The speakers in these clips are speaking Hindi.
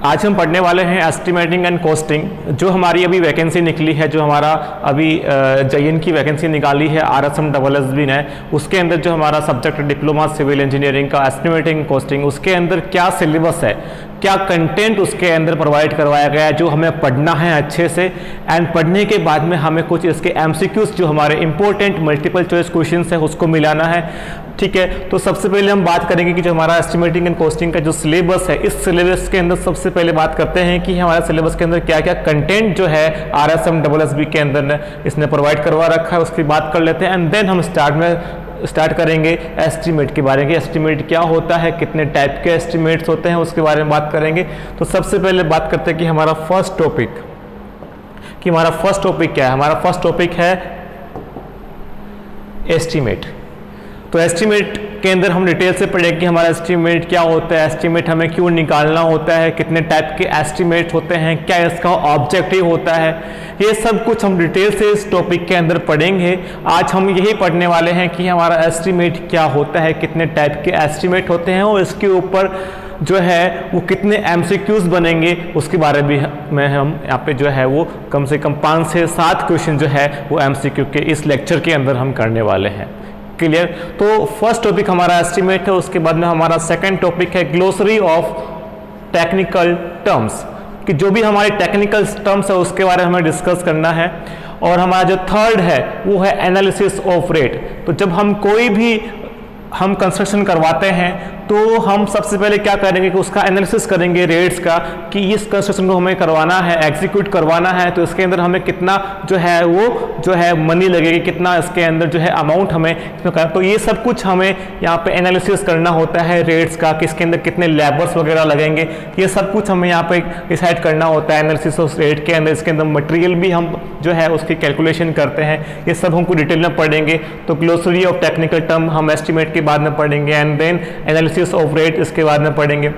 आज हम पढ़ने वाले हैं एस्टिमेटिंग एंड कॉस्टिंग। जो हमारी अभी वैकेंसी निकली है, जो हमारा अभी JN की वैकेंसी निकाली है RSM-SSB ने, उसके अंदर जो हमारा सब्जेक्ट डिप्लोमा सिविल इंजीनियरिंग का एस्टिमेटिंग कॉस्टिंग, उसके अंदर क्या सिलेबस है, क्या कंटेंट उसके अंदर प्रोवाइड करवाया गया है जो हमें पढ़ना है अच्छे से। एंड पढ़ने के बाद में हमें कुछ इसके MCQs जो हमारे इंपॉर्टेंट मल्टीपल चॉइस क्वेश्चन है उसको मिलाना है। ठीक है, तो सबसे पहले हम बात करेंगे कि जो हमारा एस्टिमेटिंग एंड कॉस्टिंग का जो सिलेबस है, इस सिलेबस के अंदर सबसे पहले बात करते हैं कि हमारे सिलेबस के अंदर क्या क्या कंटेंट जो है RSM-SSB के अंदर इसने प्रोवाइड करवा रखा है, उसकी बात कर लेते हैं। एंड देन हम स्टार्ट करेंगे एस्टिमेट के बारे में। एस्टिमेट क्या होता है, कितने टाइप के एस्टिमेट्स होते हैं, उसके बारे में बात करेंगे। तो सबसे पहले बात करते हैं कि हमारा फर्स्ट टॉपिक क्या है। हमारा फर्स्ट टॉपिक है एस्टिमेट। तो एस्टिमेट के अंदर हम डिटेल से पढ़ेंगे कि हमारा एस्टिमेट क्या होता है, एस्टिमेट हमें क्यों निकालना होता है, कितने टाइप के एस्टिमेट होते हैं, क्या इसका ऑब्जेक्टिव होता है, ये सब कुछ हम डिटेल से इस टॉपिक के अंदर पढ़ेंगे। आज हम यही पढ़ने वाले हैं कि हमारा एस्टिमेट क्या होता है, कितने टाइप के एस्टिमेट होते हैं और इसके ऊपर जो है वो कितने MCQs बनेंगे, उसके बारे में हम यहाँ पे जो है वो कम से कम 5 से 7 क्वेश्चन जो है वो MCQ के इस लेक्चर के अंदर हम करने वाले हैं। क्लियर? तो फर्स्ट टॉपिक हमारा एस्टिमेट है। उसके बाद में हमारा सेकंड टॉपिक है ग्लोसरी ऑफ टेक्निकल टर्म्स, कि जो भी हमारे टेक्निकल टर्म्स है उसके बारे में हमें डिस्कस करना है। और हमारा जो थर्ड है वो है एनालिसिस ऑफ रेट। तो जब हम कोई भी कंस्ट्रक्शन करवाते हैं तो हम सबसे पहले क्या करेंगे कि उसका एनालिसिस करेंगे रेट्स का, कि इस कंस्ट्रक्शन को हमें करवाना है, एग्जीक्यूट करवाना है, तो इसके अंदर हमें कितना जो है वो जो है मनी लगेगी, कितना इसके अंदर जो है अमाउंट हमें इसमें करना। तो ये सब कुछ हमें यहाँ पे एनालिसिस करना होता है रेट्स का, कि इसके अंदर कितने लेबर्स वगैरह लगेंगे, ये सब कुछ हमें यहाँ पे डिसाइड करना होता है एनालिसिस ऑफ रेट के अंदर। इसके अंदर मटेरियल भी हम जो है उसकी कैलकुलेशन करते हैं, ये सब हमको डिटेल में पढ़ेंगे। तो ग्लोसरी ऑफ टेक्निकल टर्म हम एस्टिमेट के बाद में पढ़ेंगे, and then analysis of rate इसके बाद में पढ़ेंगे।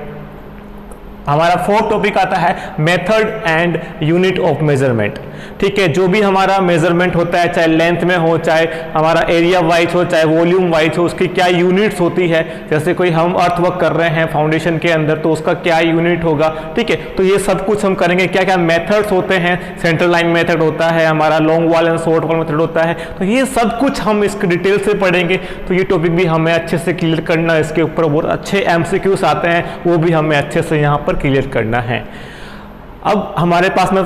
हमारा फोर्थ टॉपिक आता है method and unit of measurement. ठीक है, जो भी हमारा मेजरमेंट होता है, चाहे लेंथ में हो, चाहे हमारा एरिया वाइज हो, चाहे वॉल्यूम वाइज हो, उसकी क्या यूनिट्स होती है। जैसे कोई हम अर्थवर्क कर रहे हैं फाउंडेशन के अंदर, तो उसका क्या यूनिट होगा। ठीक है, तो ये सब कुछ हम करेंगे। क्या क्या मेथड्स होते हैं, सेंट्रल लाइन मेथड होता है, हमारा long wall and short wall method होता है, तो ये सब कुछ हम इसके डिटेल से पढ़ेंगे। तो ये टॉपिक भी हमें अच्छे से क्लियर करना है, इसके ऊपर बहुत अच्छे MCQs आते हैं, वो भी हमें अच्छे से यहाँ पर क्लियर करना है। अब हमारे पास में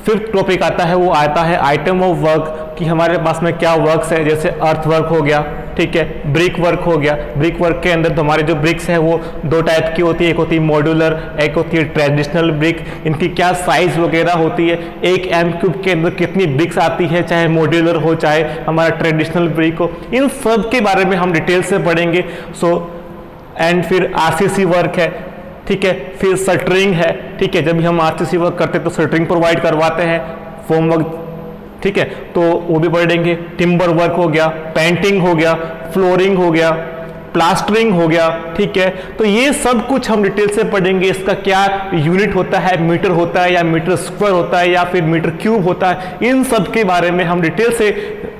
फिफ्थ टॉपिक आता है, वो आता है आइटम ऑफ वर्क, कि हमारे पास में क्या वर्क्स है। जैसे अर्थ वर्क हो गया, ठीक है, ब्रिक वर्क हो गया। ब्रिक वर्क के अंदर तो हमारे जो ब्रिक्स है वो 2 टाइप की होती है, एक होती है मॉड्यूलर, एक होती है ट्रेडिशनल ब्रिक। इनकी क्या साइज वगैरह होती है, एक M³ के अंदर कितनी ब्रिक्स आती है, चाहे मॉड्यूलर हो चाहे हमारा ट्रेडिशनल ब्रिक हो, इन सब के बारे में हम डिटेल से पढ़ेंगे। एंड फिर RCC वर्क है, ठीक है, फिर शटरिंग है। ठीक है, जब भी हम RCC वर्क करते हैं तो शटरिंग प्रोवाइड करवाते हैं, फॉर्म वर्क, ठीक है, तो वो भी पढ़ेंगे। टिम्बर वर्क हो गया, पेंटिंग हो गया, फ्लोरिंग हो गया, प्लास्टरिंग हो गया। ठीक है, तो ये सब कुछ हम डिटेल से पढ़ेंगे। इसका क्या यूनिट होता है, मीटर होता है या मीटर स्क्वायर होता है या फिर मीटर क्यूब होता है, इन सब के बारे में हम डिटेल से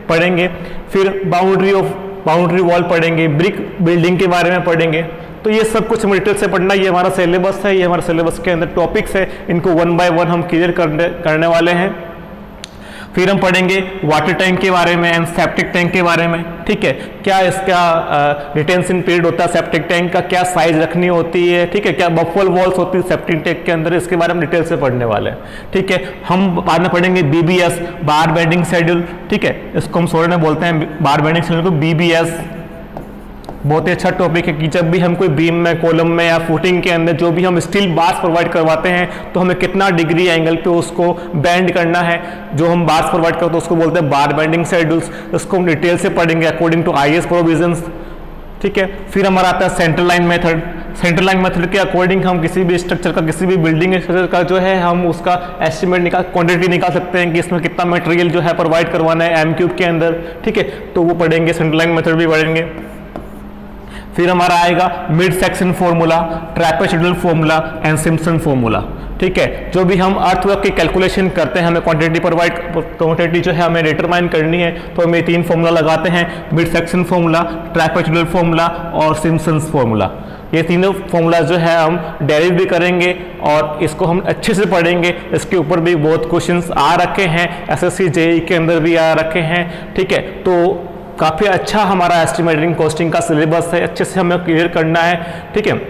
पढ़ेंगे। फिर बाउंड्री वॉल पढ़ेंगे, ब्रिक बिल्डिंग के बारे में पढ़ेंगे। तो ये सब कुछ हम डिटेल से पढ़ना, ये हमारा सिलेबस है, ये हमारे सिलेबस के अंदर टॉपिक्स है, इनको 1 बाय 1 हम क्लियर करने वाले हैं। फिर हम पढ़ेंगे वाटर टैंक के बारे में एंड सेप्टिक टैंक के बारे में। ठीक है, क्या इसका रिटेंशन पीरियड होता है, सेप्टिक टैंक का क्या साइज रखनी होती है। ठीक है, क्या बफल वॉल्स होती है सेप्टिक टैंक के अंदर, इसके बारे में डिटेल से पढ़ने वाले हैं। ठीक है, हम बाद में पढ़ेंगे BBS, बार बेंडिंग शेड्यूल। ठीक है, इसको हम शॉर्ट में बोलते हैं बार बेंडिंग शेड्यूल को BBS। बहुत ही अच्छा टॉपिक है कि जब भी हम कोई बीम में, कॉलम में या फुटिंग के अंदर जो भी हम स्टील बार्स प्रोवाइड करवाते हैं, तो हमें कितना डिग्री एंगल पे उसको बेंड करना है। जो हम बार्स प्रोवाइड करते हैं उसको बोलते हैं बार बेंडिंग शेड्यूल्स। इसको हम डिटेल से पढ़ेंगे अकॉर्डिंग टू IS प्रोविजंस। ठीक है, फिर हमारा आता है central line method. Central line method के अकॉर्डिंग हम किसी भी स्ट्रक्चर का, किसी भी बिल्डिंग स्ट्रक्चर का जो है हम उसका एस्टिमेट क्वांटिटी निकाल सकते हैं कि इसमें कितना मटेरियल जो है प्रोवाइड करवाना है M³ के अंदर। ठीक है, तो वो पढ़ेंगे, सेंट्रल लाइन मेथड भी पढ़ेंगे। फिर हमारा आएगा mid section formula, trapezoidal formula and Simpson formula. ठीक है, जो भी हम अर्थवर्क की कैलकुलेशन करते हैं, हमें क्वांटिटी जो है हमें डिटरमाइन करनी है, तो हम ये 3 फॉर्मूला लगाते हैं, mid section formula, trapezoidal formula और सिम्पसन फॉर्मूला। ये तीनों फॉर्मूला जो है हम डेरिव भी करेंगे और इसको हम अच्छे से पढ़ेंगे। इसके ऊपर भी बहुत क्वेश्चंस आ रखे हैं, एसएससी जेईई के अंदर भी आ रखे हैं, ठीक है। तो काफ़ी अच्छा हमारा एस्टिमेटिंग कॉस्टिंग का सिलेबस है, अच्छे से हमें क्लियर करना है, ठीक है।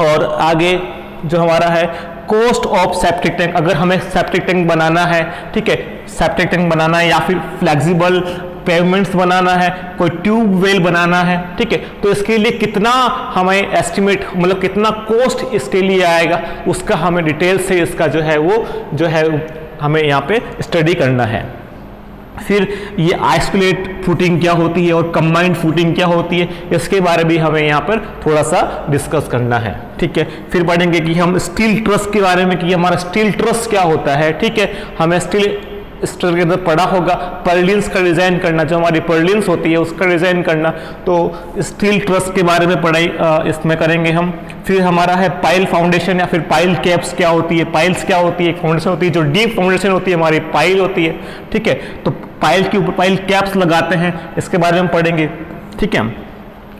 और आगे जो हमारा है कॉस्ट ऑफ सेप्टिक टैंक, अगर हमें सेप्टिक टैंक बनाना है, ठीक है, सेप्टिक टैंक बनाना है या फिर फ्लेक्सिबल पेवमेंट्स बनाना है, कोई ट्यूब वेल बनाना है, ठीक है, तो इसके लिए कितना हमें एस्टिमेट, मतलब कितना कॉस्ट इसके लिए आएगा, उसका हमें डिटेल से इसका जो है वो जो है हमें यहाँ पे स्टडी करना है। फिर ये आइसोलेट फुटिंग क्या होती है और कंबाइंड फुटिंग क्या होती है, इसके बारे में हमें यहाँ पर थोड़ा सा डिस्कस करना है, ठीक है। फिर पढ़ेंगे कि हम स्टील ट्रस के बारे में, कि हमारा स्टील ट्रस क्या होता है, ठीक है। हमें स्टील स्ट्रक्चर के अंदर पढ़ा होगा पर्लिन्स का डिज़ाइन करना, जो हमारी पर्लिन्स होती है उसका डिज़ाइन करना, तो स्टील ट्रस के बारे में पढ़ाई इसमें करेंगे हम। फिर हमारा है पाइल फाउंडेशन या फिर पाइल कैप्स क्या होती है, पाइल्स क्या होती है, एक फाउंडेशन होती है जो डीप फाउंडेशन होती है, हमारी पाइल होती है, ठीक है। तो पाइल के ऊपर पाइल कैप्स लगाते हैं, इसके बारे में पढ़ेंगे, ठीक है।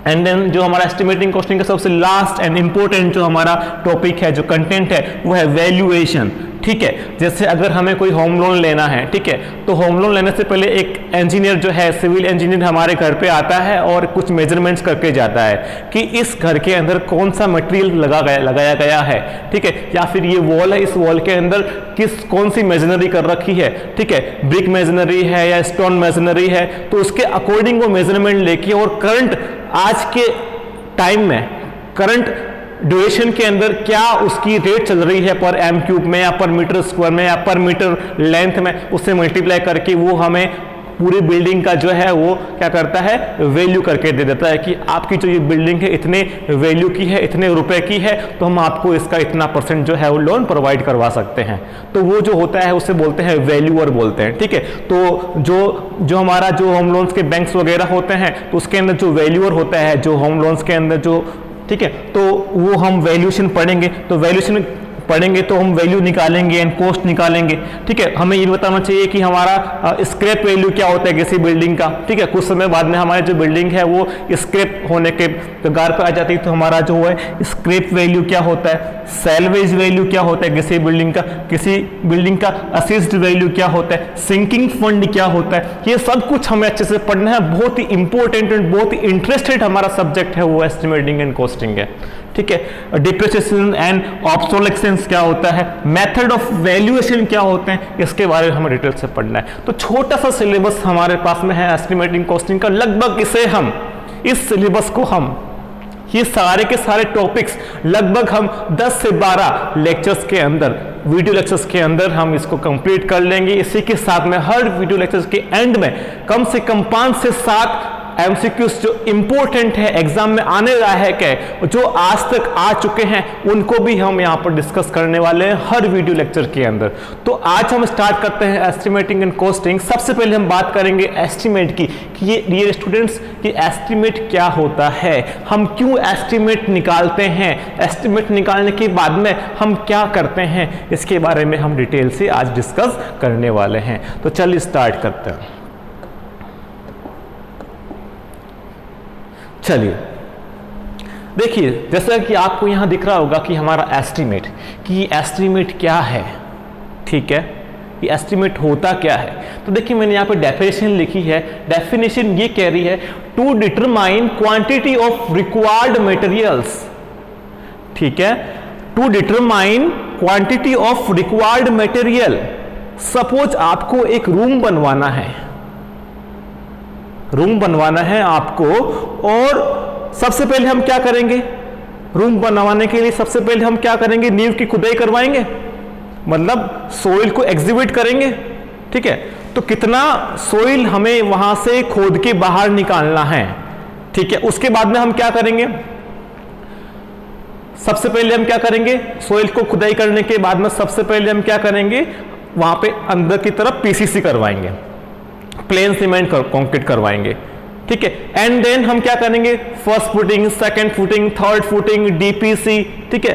एंड देन जो हमारा एस्टिमेटिंग कॉस्टिंग का सबसे लास्ट एंड इंपॉर्टेंट जो हमारा टॉपिक है, जो कंटेंट है, वो है वैल्यूएशन, ठीक है। जैसे अगर हमें कोई होम लोन लेना है, ठीक है, तो होम लोन लेने से पहले एक इंजीनियर जो है, सिविल इंजीनियर हमारे घर पे आता है और कुछ मेजरमेंट्स करके जाता है कि इस घर के अंदर कौन सा मटेरियल लगाया गया है, ठीक है, या फिर ये वॉल है, इस वॉल के अंदर कौन सी मेजनरी कर रखी है, ठीक है, ब्रिक मेजनरी है या स्टोन मेजनरी है, तो उसके अकॉर्डिंग वो मेजरमेंट लेके और करंट आज के टाइम में करंट ड्यूरेशन के अंदर क्या उसकी रेट चल रही है पर एम क्यूब में या पर मीटर स्क्वायर में या पर मीटर लेंथ में, उससे मल्टीप्लाई करके वो हमें पूरी बिल्डिंग का जो है वो क्या करता है, वैल्यू करके दे देता है कि आपकी जो ये बिल्डिंग है इतने वैल्यू की है, इतने रुपए की है, तो हम आपको इसका इतना % जो है वो लोन प्रोवाइड करवा सकते हैं। तो वो जो होता है उसे बोलते हैं वैल्यूअर बोलते हैं, ठीक है। तो जो हमारा जो होम लोन्स के बैंक्स वगैरह होते हैं, तो उसके अंदर जो वैल्यूअर होता है, जो होम लोन्स के अंदर जो, ठीक है, तो वो हम वैल्यूएशन पढ़ेंगे, तो वैल्यूएशन पढ़ेंगे तो हम वैल्यू निकालेंगे एंड कॉस्ट निकालेंगे, ठीक है। हमें ये बताना चाहिए कि हमारा स्क्रैप वैल्यू क्या होता है किसी बिल्डिंग का, ठीक है। कुछ समय बाद में हमारी जो बिल्डिंग है वो स्क्रैप होने के कगार पर आ जाती है, तो हमारा जो है स्क्रैप वैल्यू क्या होता है, सैल्वेज वैल्यू क्या होता है किसी बिल्डिंग का असिस्ट वैल्यू क्या होता है, सिंकिंग फंड क्या होता है, ये सब कुछ हमें अच्छे से पढ़ना है। बहुत ही इंपॉर्टेंट एंड बहुत ही इंटरेस्टेड हमारा सब्जेक्ट है वो एस्टिमेटिंग एंड कॉस्टिंग है, ठीक है। डिप्रिसिएशन एंड ऑब्सोलेसेंस क्या होता है, मेथड ऑफ वैल्यूएशन क्या होते हैं, इसके बारे में हमें डिटेल से पढ़ना है। तो छोटा सा सिलेबस हमारे पास में है एस्टिमेटिंग कॉस्टिंग का, लगभग इस सिलेबस को हम ये सारे के सारे टॉपिक्स लगभग हम 10 से 12 लेक्चर्स के अंदर, वीडियो लेक्चर्स के अंदर हम इसको कंप्लीट कर लेंगे। इसी के साथ में हर वीडियो लेक्चर्स के एंड में कम से कम 5 से 7 एमसीक्यूज जो इंपॉर्टेंट है, एग्जाम में आने लायक है, जो आज तक आ चुके हैं, उनको भी हम यहाँ पर डिस्कस करने वाले हैं हर वीडियो लेक्चर के अंदर। तो आज हम स्टार्ट करते हैं एस्टिमेटिंग एंड कॉस्टिंग। सबसे पहले हम बात करेंगे एस्टिमेट की, कि ये डियर स्टूडेंट्स कि एस्टिमेट क्या होता है, हम क्यों एस्टिमेट निकालते हैं, एस्टिमेट निकालने के बाद में हम क्या करते हैं, इसके बारे में हम डिटेल से आज डिस्कस करने वाले हैं। तो चलिए स्टार्ट करते हैं। चलिए देखिए, जैसा कि आपको यहां दिख रहा होगा कि हमारा एस्टिमेट, कि एस्टिमेट क्या है, ठीक है, ये एस्टिमेट होता क्या है। तो देखिए मैंने यहाँ पे डेफिनेशन लिखी है। डेफिनेशन ये कह रही है to determine quantity of required materials, ठीक है, to determine quantity of required material. Suppose आपको एक रूम बनवाना है आपको, और सबसे पहले हम क्या करेंगे, रूम बनवाने के लिए सबसे पहले हम क्या करेंगे, नींव की खुदाई करवाएंगे, मतलब सोइल को एग्जिबिट करेंगे, ठीक है। तो कितना सोइल हमें वहां से खोद के बाहर निकालना है, ठीक है। उसके बाद में हम क्या करेंगे, सबसे पहले हम क्या करेंगे, सोइल को खुदाई करने के बाद में सबसे पहले हम क्या करेंगे, वहां पे अंदर की तरफ पीसीसी करवाएंगे, प्लेन सीमेंट कंक्रीट करवाएंगे, ठीक है। एंड देन हम क्या करेंगे, first footing, second footing, third footing, DPC, ठीक है।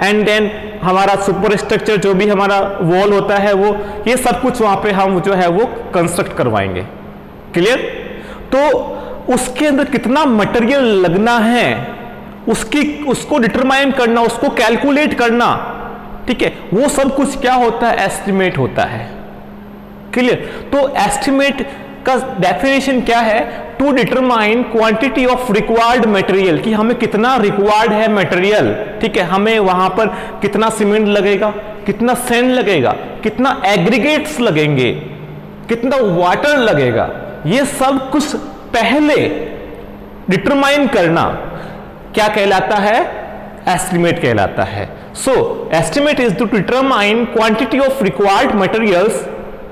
एंड देन हमारा सुपर स्ट्रक्चर जो भी हमारा वॉल होता है वो, ये सब कुछ वहां पे हम जो है वो कंस्ट्रक्ट करवाएंगे। क्लियर। तो उसके अंदर कितना मटेरियल लगना है उसको डिटरमाइन करना, उसको कैलकुलेट करना, ठीक है, वो सब कुछ क्या होता है, एस्टिमेट होता है। क्लियर? तो एस्टिमेट का डेफिनेशन क्या है, to determine quantity of required material, कि हमें कितना रिक्वायर्ड है मटेरियल, ठीक है, हमें वहां पर कितना सीमेंट लगेगा, कितना सैंड लगेगा, कितना एग्रीगेट्स लगेंगे, कितना वाटर लगेगा, ये सब कुछ पहले डिटरमाइन करना क्या कहलाता है, एस्टिमेट कहलाता है। So estimate is to determine quantity of required materials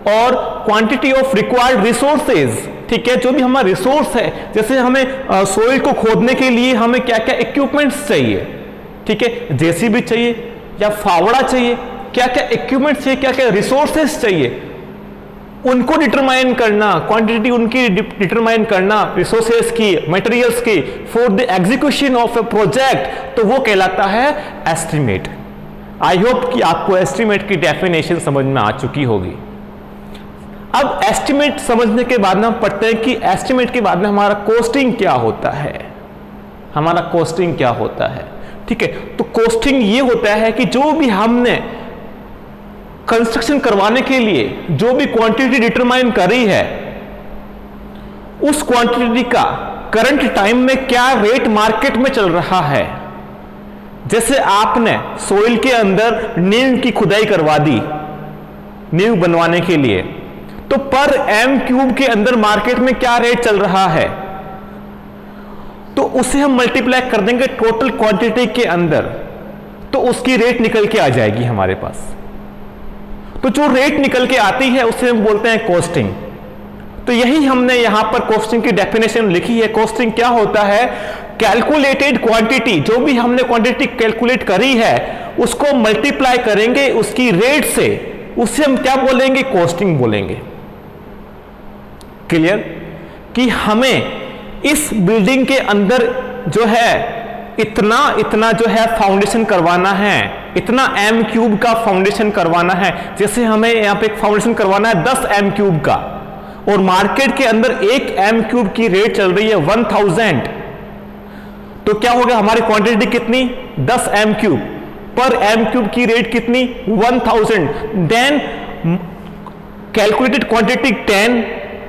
और क्वांटिटी ऑफ रिक्वायर्ड रिसोर्सेज, ठीक है, जो भी हमारा रिसोर्स है, जैसे हमें सोइल को खोदने के लिए हमें क्या क्या इक्विपमेंट्स चाहिए, ठीक है, जेसीबी चाहिए या फावड़ा चाहिए, क्या क्या इक्विपमेंट्स चाहिए, क्या क्या रिसोर्सेज चाहिए, उनको डिटरमाइन करना, क्वांटिटी उनकी डिटरमाइन करना, रिसोर्सेज की, मटेरियल्स की, for the execution of A project, तो वो कहलाता है एस्टिमेट। आई होप कि आपको एस्टिमेट की डेफिनेशन समझ में आ चुकी होगी। अब एस्टिमेट समझने के बाद में हम पढ़ते हैं कि एस्टिमेट के बाद में हमारा कॉस्टिंग क्या होता है, हमारा कॉस्टिंग क्या होता है, ठीक है। तो कॉस्टिंग ये होता है कि जो भी हमने कंस्ट्रक्शन करवाने के लिए जो भी क्वांटिटी डिटरमाइन करी है, उस क्वांटिटी का करंट टाइम में क्या रेट मार्केट में चल रहा है। जैसे आपने सोइल के अंदर नींव की खुदाई करवा दी नींव बनवाने के लिए, तो पर एम क्यूब के अंदर मार्केट में क्या रेट चल रहा है, तो उसे हम मल्टीप्लाई कर देंगे टोटल क्वांटिटी के अंदर, तो उसकी रेट निकल के आ जाएगी हमारे पास। तो जो रेट निकल के आती है उसे हम बोलते हैं कॉस्टिंग। तो यही हमने यहां पर कॉस्टिंग की डेफिनेशन लिखी है। कॉस्टिंग क्या होता है, कैलकुलेटेड क्वांटिटी, जो भी हमने क्वांटिटी कैलकुलेट करी है उसको मल्टीप्लाई करेंगे उसकी रेट से, उससे हम क्या बोलेंगे, कॉस्टिंग बोलेंगे। क्लियर? कि हमें इस बिल्डिंग के अंदर जो है इतना जो है फाउंडेशन करवाना है, इतना एम क्यूब का फाउंडेशन करवाना है। जैसे हमें यहां पे एक फाउंडेशन करवाना है 10 एम क्यूब का, और मार्केट के अंदर 1 एम क्यूब की रेट चल रही है 1000, तो क्या होगा, हमारी क्वांटिटी कितनी, 10 एम क्यूब, पर एम क्यूब की रेट कितनी, 1000। देन कैलकुलेटेड क्वांटिटी 10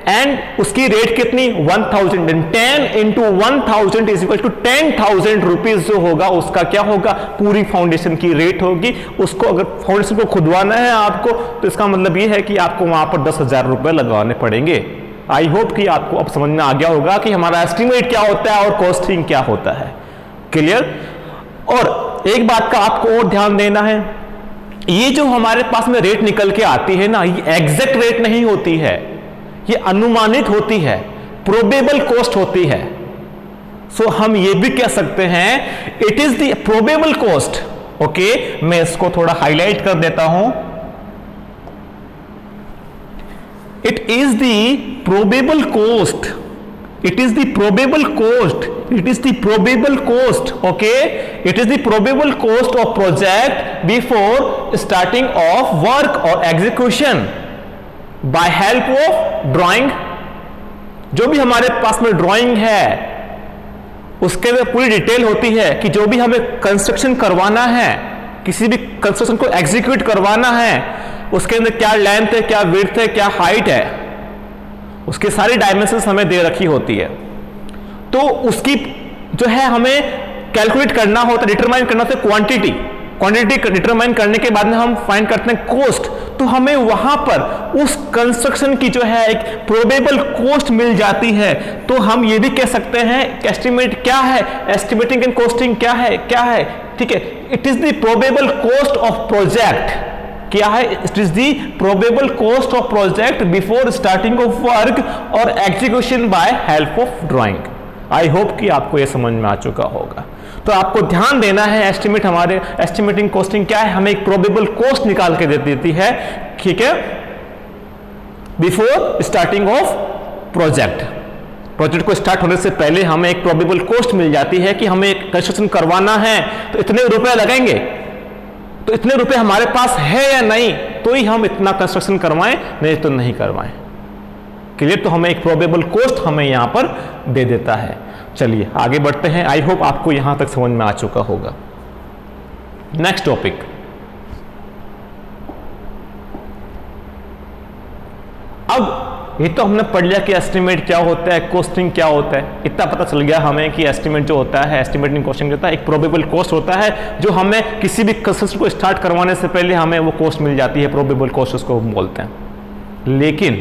एंड उसकी रेट कितनी, 1000। 10 into 1000 is equal to 10,000 rupees जो होगा उसका क्या होगा, पूरी फाउंडेशन की रेट होगी। उसको अगर फाउंडेशन को खुदवाना है आपको, तो इसका मतलब ये है कि आपको वहां पर 10,000 रुपए लगाने पड़ेंगे। आई होप कि आपको अब समझ में आ गया होगा कि हमारा एस्टिमेट क्या होता है और कॉस्टिंग क्या होता है। क्लियर? और एक बात का आपको और ध्यान देना है, ये जो हमारे पास में रेट निकल के आती है ना, ये एग्जैक्ट रेट नहीं होती है, ये अनुमानित होती है, प्रोबेबल कॉस्ट होती है। सो हम ये भी कह सकते हैं it is the probable cost. Okay, मैं इसको थोड़ा हाईलाइट कर देता हूं। It is the probable cost, it is the probable cost, it is the probable cost. Okay, it is the probable cost of project before starting of work और execution by help of drawing. जो भी हमारे पास में ड्राइंग है उसके में पूरी डिटेल होती है कि जो भी हमें कंस्ट्रक्शन करवाना है, किसी भी कंस्ट्रक्शन को एग्जीक्यूट करवाना है, उसके अंदर क्या लेंथ है, क्या विड्थ है, क्या हाइट है, उसकी सारी डायमेंशंस हमें दे रखी होती है। तो उसकी जो है हमें कैलकुलेट करना होता है, डिटरमाइन करना होता है क्वांटिटी। क्वांटिटी डिटरमाइन करने के बाद में हम फाइंड करते हैं कॉस्ट। तो हमें वहां पर उस कंस्ट्रक्शन की जो है एक प्रोबेबल कॉस्ट मिल जाती है। तो हम ये भी कह सकते हैं एस्टिमेट क्या है, एस्टिमेटिंग एंड कॉस्टिंग क्या है, ठीक है। It is the probable cost of project. क्या है, it is the probable cost of project before starting of work और execution by help of drawing. I hope कि आपको यह समझ में आ चुका होगा। तो आपको ध्यान देना है, एस्टिमेट हमारे एस्टिमेटिंग कॉस्टिंग क्या है, हमें एक प्रोबेबल कॉस्ट निकाल के दे देती है, ठीक है, before starting of project. Project को स्टार्ट होने से पहले हमें एक प्रोबेबल कॉस्ट मिल जाती है कि हमें एक कंस्ट्रक्शन करवाना है तो इतने रुपए लगेंगे, तो इतने रुपए हमारे पास है या नहीं, तो ही हम इतना कंस्ट्रक्शन करवाएं, नहीं तो नहीं करवाएं। क्लियर? तो हमें एक प्रोबेबल कॉस्ट हमें यहां पर दे देता है। चलिए आगे बढ़ते हैं। आई होप आपको यहां तक समझ में आ चुका होगा। नेक्स्ट टॉपिक, अब ये तो हमने पढ़ लिया कि एस्टिमेट क्या होता है, कॉस्टिंग क्या होता है। इतना पता चल गया हमें कि एस्टिमेट जो होता है, एस्टिमेटिंग कॉस्टिंग होता है, एक प्रोबेबल कॉस्ट होता है जो हमें किसी भी कंस्ट्रक्शन को स्टार्ट करवाने से पहले हमें वो कॉस्ट मिल जाती है, प्रोबेबल कॉस्ट उसको हम बोलते हैं। लेकिन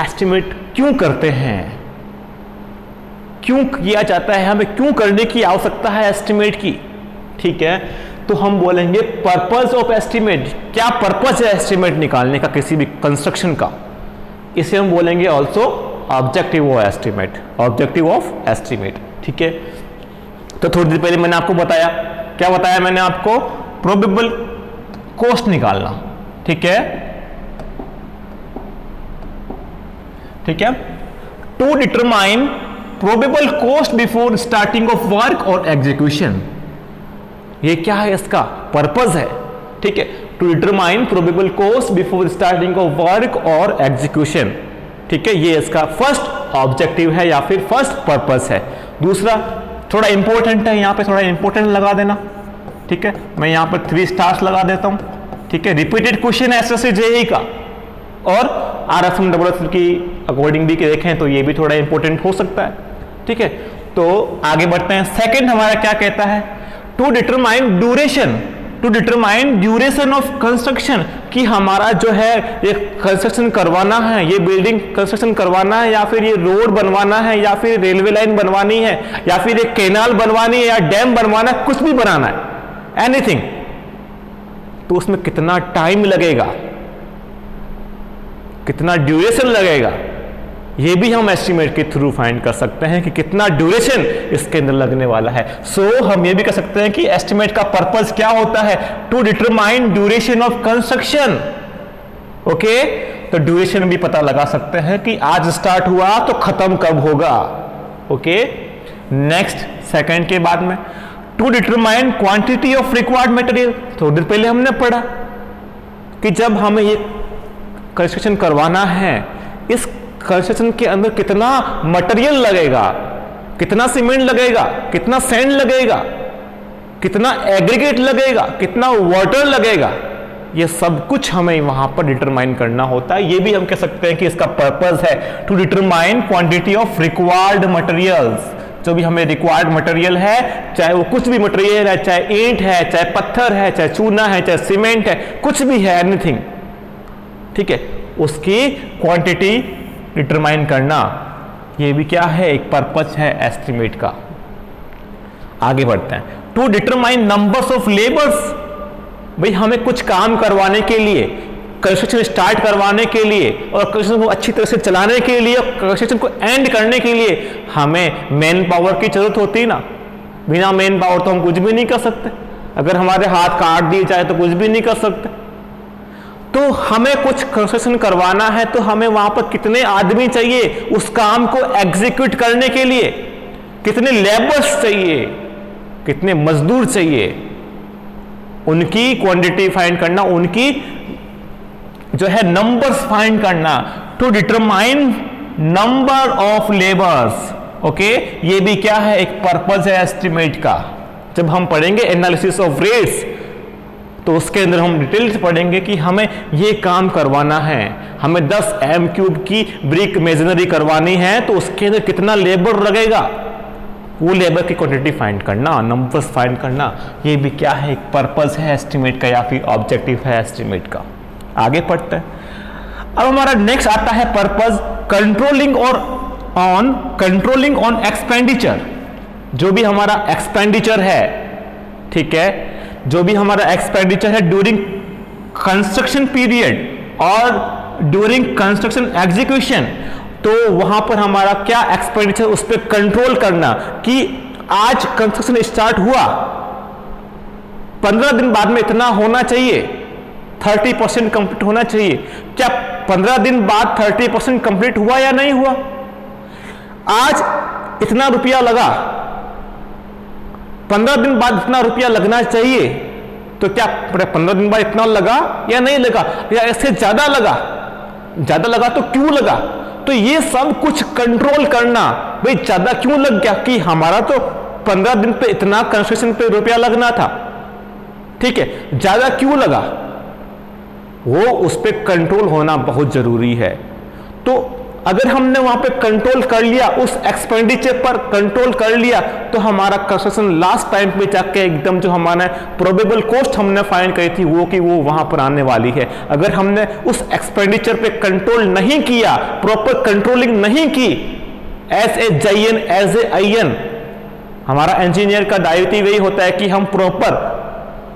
एस्टिमेट क्यों करते हैं, क्यों किया जाता है, हमें क्यों करने की आवश्यकता है एस्टिमेट की? ठीक है, तो हम बोलेंगे पर्पस ऑफ एस्टिमेट। क्या पर्पस है एस्टिमेट निकालने का किसी भी कंस्ट्रक्शन का? इसे हम बोलेंगे also objective of estimate, objective of estimate. ठीक है, तो थोड़ी देर पहले मैंने आपको बताया, क्या बताया मैंने आपको? प्रोबेबल कॉस्ट निकालना। ठीक है, ठीक है, to determine probable cost before starting of work और एग्जीक्यूशन। ये क्या है? इसका पर्पस है। ठीक है, to determine probable cost before starting of work और एग्जीक्यूशन। ठीक है, ये इसका फर्स्ट ऑब्जेक्टिव है या फिर फर्स्ट पर्पस है। दूसरा थोड़ा इंपॉर्टेंट है, यहां पे थोड़ा इंपॉर्टेंट लगा देना। ठीक है, मैं यहां पर 3 स्टार्स लगा देता हूं। ठीक है, रिपीटेड क्वेश्चन एसएससी जेईई का और आरएसएम डब्ल्यूएस की अकॉर्डिंग भी देखें तो ये भी थोड़ा इंपॉर्टेंट हो सकता है। ठीक है, तो आगे बढ़ते हैं। सेकंड हमारा क्या कहता है? To determine duration, to determine duration of construction, कि हमारा जो है ये कंस्ट्रक्शन करवाना है, ये बिल्डिंग कंस्ट्रक्शन करवाना है, या फिर ये रोड बनवाना है, या फिर रेलवे लाइन बनवानी है, या फिर एक कैनाल बनवानी है, या डैम बनवाना है, कुछ भी बनाना है, एनीथिंग, तो उसमें कितना टाइम लगेगा, कितना ड्यूरेशन लगेगा, ये भी हम एस्टिमेट के थ्रू फाइंड कर सकते हैं कि कितना ड्यूरेशन इसके अंदर लगने वाला है। सो हम ये भी कर सकते हैं कि एस्टिमेट का पर्पस क्या होता है? To determine duration of construction. Okay, तो ड्यूरेशन भी पता लगा सकते हैं कि आज स्टार्ट हुआ तो खत्म कब होगा। ओके, नेक्स्ट सेकंड के बाद में to determine quantity of required material. थोड़ी देर पहले हमने पढ़ा कि जब हमें ये कंस्ट्रक्शन करवाना है, इस कंस्ट्रक्शन के अंदर कितना मटेरियल लगेगा, कितना सीमेंट लगेगा, कितना सैंड लगेगा, कितना एग्रीगेट लगेगा, कितना वाटर लगेगा, ये सब कुछ हमें वहां पर डिटरमाइन करना होता है। ये भी हम कह सकते हैं कि इसका पर्पस है to determine quantity of required materials. जो भी हमें रिक्वायर्ड मटेरियल है, चाहे वो कुछ भी मटेरियल है, चाहे ईंट है, चाहे पत्थर है, चाहे चूना है, चाहे सीमेंट है, कुछ भी है, एनीथिंग, ठीक है, उसकी क्वांटिटी डिटरमाइन करना, ये भी क्या है? एक पर्पस है एस्टिमेट का। आगे बढ़ते हैं। To determine numbers of labours. भाई हमें कुछ काम करवाने के लिए, कंस्ट्रक्शन स्टार्ट करवाने के लिए और कंस्ट्रक्शन को अच्छी तरह से चलाने के लिए और कंस्ट्रक्शन को एंड करने के लिए हमें मैन पावर की जरूरत होती है ना। बिना मैन पावर तो हम कुछ भी नहीं कर सकते। अगर हमारे हाथ काट दिए जाए तो कुछ भी नहीं कर सकते। तो हमें कुछ कंस्ट्रक्शन करवाना है तो हमें वहां पर कितने आदमी चाहिए उस काम को एग्जीक्यूट करने के लिए, कितने लेबर्स चाहिए, कितने मजदूर चाहिए, उनकी क्वांटिटी फाइंड करना, उनकी जो है नंबर्स फाइंड करना। To determine number of labours. Okay, ये भी क्या है? एक पर्पस है एस्टिमेट का। जब हम पढ़ेंगे एनालिसिस ऑफ रेट्स तो उसके अंदर हम डिटेल से पढ़ेंगे कि हमें ये काम करवाना है, हमें 10 m³ की ब्रिक मेजनरी करवानी है तो उसके अंदर कितना लेबर लगेगा, वो लेबर की क्वांटिटी फाइंड करना, नंबर्स फाइंड करना, ये भी क्या है? एक पर्पस है एस्टिमेट का या फिर ऑब्जेक्टिव है एस्टिमेट का। आगे पढ़ते हैं। अब हमारा नेक्स्ट आता है पर्पस कंट्रोलिंग ऑन एक्सपेंडिचर। जो भी हमारा एक्सपेंडिचर है, ठीक है, जो भी हमारा एक्सपेंडिचर है ड्यूरिंग कंस्ट्रक्शन पीरियड और ड्यूरिंग कंस्ट्रक्शन एग्जीक्यूशन, तो वहां पर हमारा क्या एक्सपेंडिचर, उस पर कंट्रोल करना कि आज कंस्ट्रक्शन स्टार्ट हुआ, 15 दिन बाद में इतना होना चाहिए, 30% कंप्लीट होना चाहिए। क्या 15 दिन बाद 30% कंप्लीट हुआ या नहीं हुआ? आज इतना रुपया लगा, 15 दिन बाद इतना रुपया लगना चाहिए, तो क्या 15 दिन बाद इतना लगा या नहीं लगा या इससे ज्यादा लगा? ज्यादा लगा तो क्यों लगा, तो ये सब कुछ कंट्रोल करना, भाई ज्यादा क्यों लग गया, कि हमारा तो 15 दिन पे इतना कंस्ट्रक्शन पे रुपया लगना था, ठीक है, ज्यादा क्यों लगा, वो उस पर कंट्रोल होना बहुत जरूरी है। तो अगर हमने वहां पे कंट्रोल कर लिया, उस एक्सपेंडिचर पर कंट्रोल कर लिया, तो हमारा कंस्ट्रक्शन लास्ट टाइम पे जाके एकदम जो हमारा प्रोबेबल कॉस्ट हमने फाइंड करी थी वो कि वो वहां पर आने वाली है। अगर हमने उस एक्सपेंडिचर पे कंट्रोल नहीं किया, प्रॉपर कंट्रोलिंग नहीं की, as a JEN as a IN, हमारा इंजीनियर का दायित्व यही होता है कि हम प्रॉपर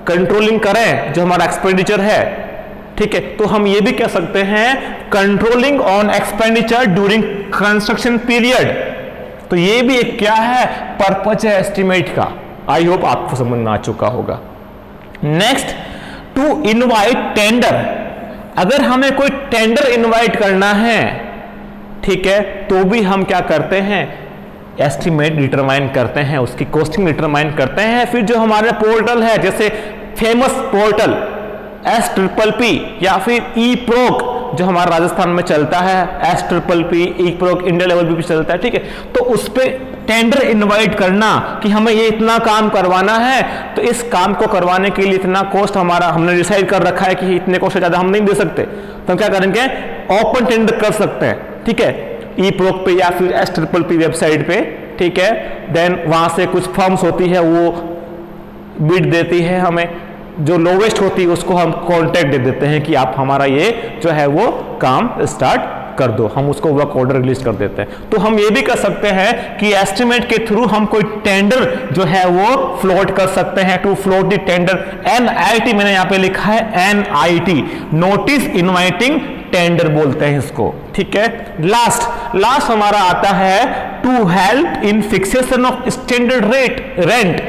कंट्रोलिंग करें जो हमारा एक्सपेंडिचर है, ठीक है। तो हम ये भी कह सकते हैं controlling on expenditure during construction period. तो ये भी एक क्या है, पर्पज है एस्टिमेट का। आई होप आपको समझ में आ चुका होगा। Next, to invite tender. अगर हमें कोई टेंडर इनवाइट करना है, ठीक है, तो भी हम क्या करते हैं, एस्टिमेट डिटरमाइन करते हैं, उसकी कॉस्टिंग डिटरमाइन करते हैं। फिर जो हमारे पोर्टल है, जैसे फेमस पोर्टल SPPP या फिर ई-प्रोक जो हमारा राजस्थान में चलता है, SPPP ई-प्रोक इंडिया लेवल पे चलता है, ठीक है। तो उस पे टेंडर इनवाइट करना कि हमें ये इतना काम करवाना है, तो इस काम को करवाने के लिए इतना कॉस्ट हमारा हमने डिसाइड कर रखा है कि इतने कॉस्ट से ज्यादा हम नहीं दे सकते, तो हम क्या करेंगे, ओपन टेंडर कर सकते हैं, ठीक है, ई-प्रोक पे या फिर SPPP वेबसाइट पे, ठीक है। देन वहां से कुछ फर्म्स होती है, वो बिड देती है, हमें जो लोवेस्ट होती है उसको हम कॉन्ट्रैक्ट दे देते हैं कि आप हमारा ये जो है वो काम स्टार्ट कर दो, हम उसको वर्क ऑर्डर रिलीज कर देते हैं। तो हम ये भी कर सकते हैं कि एस्टिमेट के थ्रू हम कोई टेंडर जो है वो फ्लोट कर सकते हैं। To float the tender, NIT मैंने यहां पे लिखा है, NIT, नोटिस इनवाइटिंग टेंडर बोलते हैं इसको, ठीक है। लास्ट हमारा आता है to help in fixation of standard rent,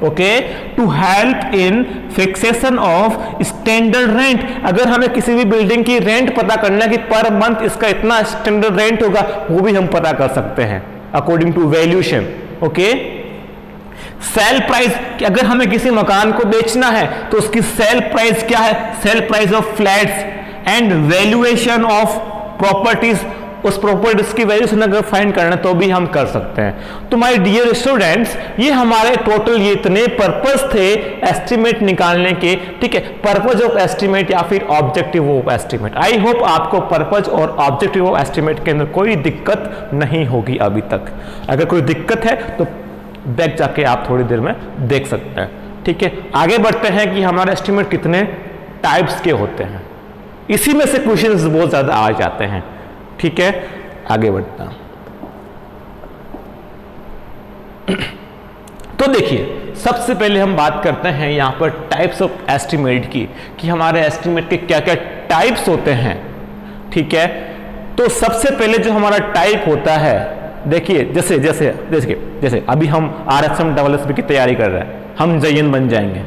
okay, to help in fixation of standard rent. अगर हमें किसी भी बिल्डिंग की रेंट पता करना है कि पर मंथ इसका इतना स्टैंडर्ड रेंट होगा, वो भी हम पता कर सकते हैं according to valuation, okay. Sale price, अगर हमें किसी मकान को बेचना है तो उसकी सेल प्राइस क्या है, sale price of flats and valuation of properties, उस प्रॉपर्टीज की वैल्यूएशन अगर फाइंड करना तो भी हम कर सकते हैं। तो माय डियर स्टूडेंट्स, ये हमारे टोटल ये इतने पर्पस थे एस्टिमेट निकालने के, ठीक है, पर्पज ऑफ एस्टिमेट या फिर objective of estimate. I hope आपको पर्पज और ऑब्जेक्टिव ऑफ एस्टिमेट के अंदर कोई दिक्कत नहीं होगी अभी तक। अगर कोई दिक्कत है तो बैक जाके आप थोड़ी देर में देख सकते हैं, ठीक है। आगे बढ़ते हैं कि हमारे एस्टिमेट कितने टाइप्स के होते हैं, इसी में से क्वेश्चंस बहुत ज्यादा आ जाते हैं, ठीक है। आगे बढ़ता हूं, तो देखिए सबसे पहले हम बात करते हैं यहां पर टाइप्स ऑफ एस्टिमेट की, कि हमारे एस्टिमेट के क्या क्या टाइप्स होते हैं, ठीक है। तो सबसे पहले जो हमारा टाइप होता है, देखिए जैसे अभी हम RSM WSB की तैयारी कर रहे हैं, हम जयन बन जाएंगे,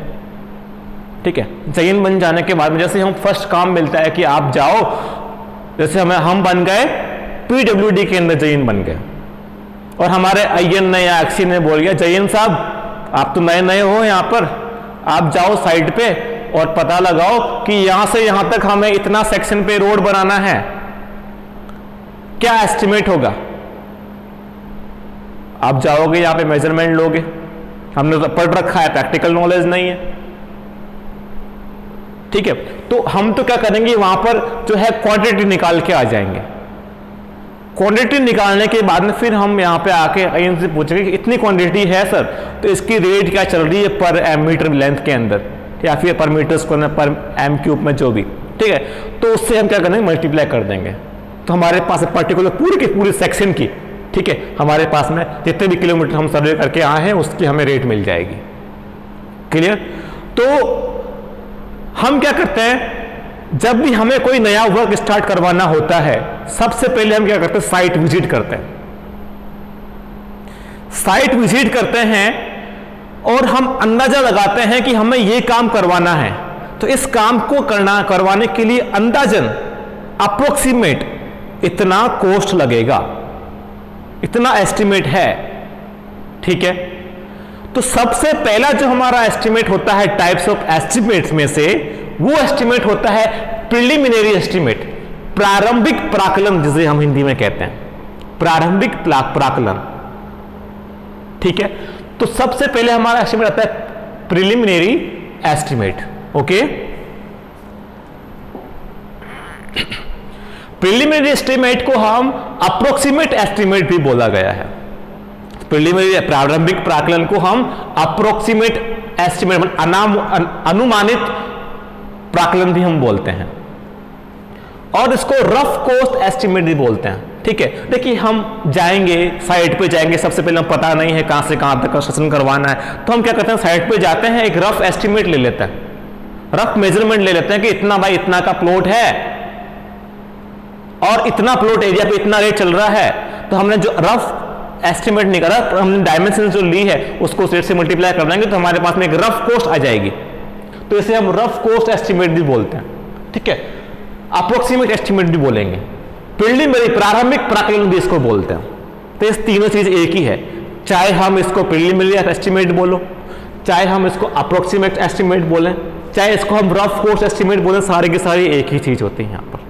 ठीक है। जयन बन जाने के बाद में जैसे हम फर्स्ट काम मिलता है कि आप जाओ, जैसे हम बन गए PWD के अंदर जयन बन गए, और हमारे IN ने या एक्सी ने बोल गया, जयन साहब आप तो नए हो यहाँ पर, आप जाओ साइड पे और पता लगाओ कि यहां से यहां तक हमें इतना सेक्शन पे रोड बनाना है, क्या एस्टिमेट होगा। आप जाओगे यहां पे मेजरमेंट लोगे, हमने तो पढ़ रखा है, प्रैक्टिकल नॉलेज नहीं है, ठीक है। तो हम तो क्या करेंगे, वहां पर जो है क्वांटिटी निकाल के आ जाएंगे। क्वांटिटी निकालने के बाद में फिर हम यहाँ पे आके IN से पूछेंगे कि इतनी क्वांटिटी है सर, तो इसकी रेट क्या चल रही है पर एम मीटर लेंथ के अंदर, या फिर पर मीटर स्क्वायर पर एम क्यूब में, जो भी, ठीक है। तो उससे हम क्या करेंगे, मल्टीप्लाई कर देंगे, तो हमारे पास पर्टिकुलर पूरी की पूरी सेक्शन की, ठीक है, हमारे पास में जितने भी किलोमीटर हम सर्वे करके आए हैं उसकी हमें रेट मिल जाएगी। क्लियर। तो हम क्या करते हैं, जब भी हमें कोई नया वर्क स्टार्ट करवाना होता है, सबसे पहले हम क्या करते हैं, साइट विजिट करते हैं। साइट विजिट करते हैं और हम अंदाजा लगाते हैं कि हमें यह काम करवाना है, तो इस काम को करवाने के लिए अंदाजन अप्रोक्सीमेट इतना कॉस्ट लगेगा, इतना एस्टिमेट है, ठीक है। तो सबसे पहला जो हमारा एस्टिमेट होता है टाइप्स ऑफ एस्टिमेट्स में से, वो एस्टिमेट होता है प्रिलिमिनरी एस्टिमेट। प्रारंभिक प्राकलन जिसे हम हिंदी में कहते हैं, प्रारंभिक प्राकलन। ठीक है, तो सबसे पहले हमारा एस्टिमेट आता है preliminary estimate. Okay, preliminary estimate को हम अप्रोक्सीमेट एस्टिमेट भी बोला गया है। प्रिलिमिनरी प्रारंभिक प्राकलन को हम अप्रोक्सीमेट एस्टिमेट, अनुमानित प्राकलन भी हम बोलते हैं, और इसको रफ कॉस्ट एस्टिमेट भी बोलते हैं। ठीक है, देखिए हम जाएंगे, साइट पे जाएंगे, सबसे पहले हम पता नहीं है कहां से कहां तक कंस्ट्रक्शन करवाना है, तो हम क्या करते हैं, साइट पे जाते हैं, एक रफ एस्टिमेट ले लेते हैं, रफ मेजरमेंट ले लेते हैं कि इतना बाई इतना का प्लॉट है और इतना प्लॉट एरिया पे इतना रेट चल रहा है, तो हमने जो रफ एस्टिमेट निकाला, हमने डायमेंशन जो ली है उसको रेट से मल्टीप्लाई कर देंगे तो हमारे पास में एक रफ कॉस्ट आ जाएगी, तो इसे हम रफ कॉस्ट एस्टिमेट भी बोलते हैं। ठीक है, अप्रोक्सीमेट एस्टिमेट भी बोलेंगे, प्रिलिमिनरी प्रारंभिक प्राकलन भी इसको बोलते हैं। तो इस तीनों चीज एक ही है, चाहे हम इसको प्रिलिमिनरी एस्टिमेट बोलो, चाहे हम इसको अप्रोक्सीमेट एस्टिमेट बोलें, चाहे इसको हम रफ कॉस्ट एस्टिमेट बोलें, सारी की सारी एक ही चीज होती है यहां पर।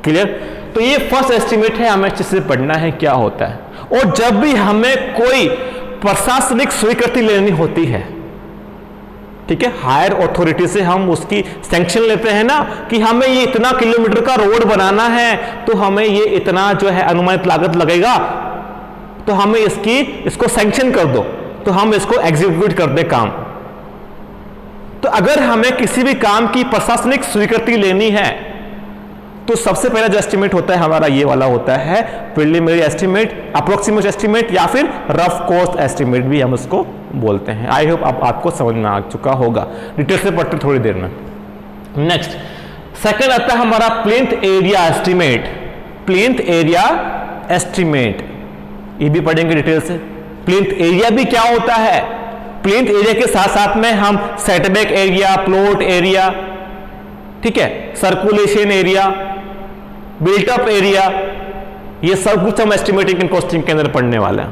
क्लियर? तो ये फर्स्ट एस्टिमेट है, हमें अच्छे से पढ़ना है क्या होता है। और जब भी हमें कोई प्रशासनिक स्वीकृति लेनी होती है, ठीक है, हायर अथॉरिटी से हम उसकी सैंक्शन लेते हैं ना कि हमें ये इतना किलोमीटर का रोड बनाना है, तो हमें ये इतना जो है अनुमानित लागत लगेगा, तो हमें इसको सैंक्शन कर दो, तो हम इसको एग्जीक्यूट कर दे काम। तो अगर हमें किसी भी काम की प्रशासनिक स्वीकृति लेनी है तो सबसे पहला जो एस्टिमेट होता है हमारा ये वाला होता है प्रिलिमिनरी एस्टिमेट, अप्रोक्सीमेट एस्टिमेट या फिर रफ कॉस्ट एस्टिमेट भी हम उसको बोलते हैं। आई होप अब आपको समझ में आ चुका होगा, डिटेल से पढ़ते थोड़ी देर में। नेक्स्ट सेकंड आता है हमारा plinth area estimate. Plinth area estimate ये भी पढ़ेंगे डिटेल से। प्लिंथ एरिया भी क्या होता है, प्लिंथ एरिया के साथ साथ में हम सेटबैक एरिया, प्लॉट एरिया, ठीक है, सर्कुलेशन एरिया, बिल्टअप एरिया, ये सब कुछ हम एस्टिमेटिंग एंड कॉस्टिंग के अंदर पढ़ने वाले हैं।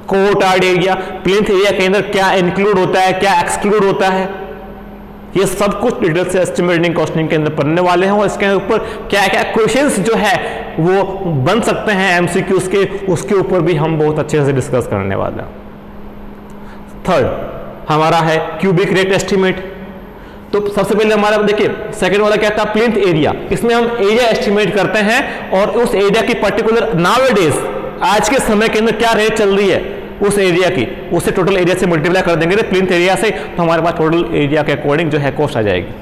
कोटार्ड एरिया, प्लिंथ एरिया के अंदर क्या इंक्लूड होता है, क्या एक्सक्लूड होता है, ये सब कुछ डिटेल से एस्टिमेटिंग कॉस्टिंग के अंदर पढ़ने वाले हैं। और इसके ऊपर क्या क्या क्वेश्चंस जो है वो बन सकते हैं एमसीक्यूज के, उसके ऊपर भी हम बहुत अच्छे से डिस्कस करने वाले हैं। थर्ड हमारा है क्यूबिक रेट एस्टिमेट। तो सबसे पहले हमारा देखिए सेकंड वाला क्या था, प्लिंथ एरिया। इसमें हम एरिया एस्टिमेट करते हैं और उस एरिया की पर्टिकुलर नाउअडेज आज के समय के अंदर क्या रेट चल रही है उस एरिया की, उससे टोटल एरिया से मल्टीप्लाई कर देंगे प्लिंथ एरिया से, तो हमारे पास टोटल एरिया के अकॉर्डिंग जो है कॉस्ट आ जाएगी।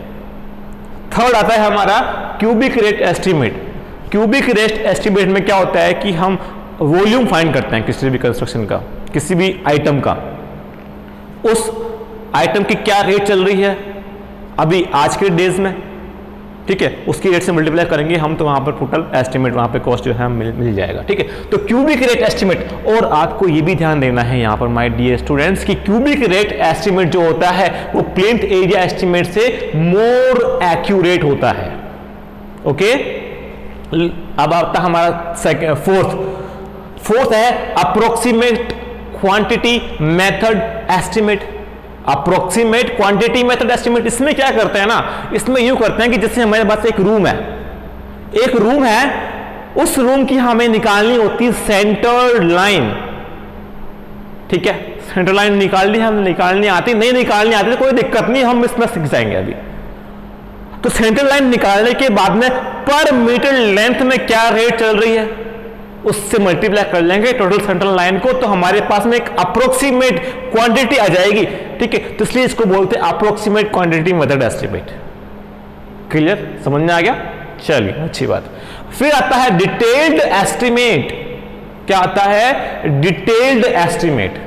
थर्ड आता है हमारा cubic rate estimate. Cubic rate estimate में क्या होता है कि हम वॉल्यूम फाइंड करते हैं किसी भी कंस्ट्रक्शन का, किसी भी आइटम का, उस आइटम की क्या रेट चल रही है अभी आज के डेज में, ठीक है, उसकी रेट से मल्टीप्लाई करेंगे हम, तो वहां पर टोटल एस्टिमेट, वहां पे कॉस्ट जो है मिल जाएगा। ठीक है, तो क्यूबिक रेट एस्टिमेट। और आपको ये भी ध्यान देना है यहाँ पर माय डियर स्टूडेंट्स कि क्यूबिक रेट एस्टिमेट जो होता है वो प्लिंथ एरिया एस्टिमेट से मोर एक्यूरेट होता है। ओके, अब आता हमारा फोर्थ है approximate quantity method estimate. Approximate quantity method estimate, इसमें क्या करते हैं ना, इसमें यूं करते हैं कि जैसे हमारे पास एक रूम है, उस रूम की हमें निकालनी होती है सेंटर लाइन। ठीक है, सेंटर लाइन निकालनी है, हमें निकालनी आती, नहीं निकालनी आती तो कोई दिक्कत नहीं, हम इसमें सीख जाएंगे अभी। तो सेंटर लाइन निकालने के बाद में पर मीटर लेंथ में क्या रेट चल रही है उससे मल्टीप्लाई कर लेंगे टोटल सेंट्रल लाइन को, तो हमारे पास में एक अप्रोक्सीमेट क्वांटिटी आ जाएगी। ठीक है, तो इसलिए इसको बोलते हैं approximate quantity method estimate. Clear, समझ में आ गया? चलिए, अच्छी बात। फिर आता है डिटेल्ड एस्टिमेट। क्या आता है? Detailed estimate.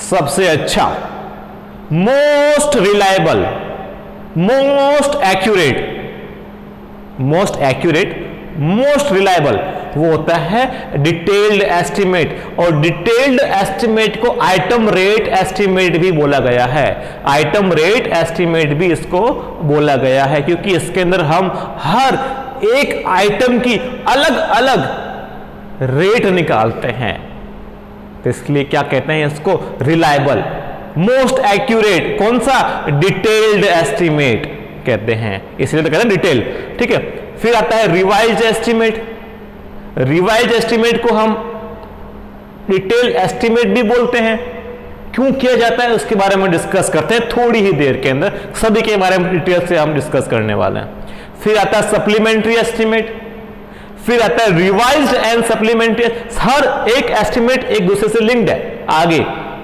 सबसे अच्छा, most reliable, most accurate, most reliable वो होता है डिटेल्ड एस्टिमेट। और डिटेल्ड एस्टिमेट को आइटम रेट एस्टिमेट भी बोला गया है। आइटम रेट एस्टिमेट भी इसको बोला गया है क्योंकि इसके अंदर हम हर एक आइटम की अलग अलग रेट निकालते हैं, तो इसलिए क्या कहते हैं इसको? Reliable, most accurate. कौन सा? Detailed estimate. कहते हैं, इसलिए तो कहते हैं डिटेल। ठीक है, फिर आता है रिवाइज्ड एस्टीमेट। रिवाइज्ड एस्टीमेट को हम डिटेल एस्टीमेट भी बोलते हैं। क्यों किया जाता है उसके बारे में डिस्कस करते हैं थोड़ी ही देर के अंदर, सभी के बारे में डिटेल से हम डिस्कस करने वाले हैं। फिर आता है सप्लीमेंट्री एस्टीमेट, फिर आता है रिवाइज्ड एंड सप्लीमेंट्री। हर एक एस्टीमेट एक दूसरे से लिंक्ड है आगे।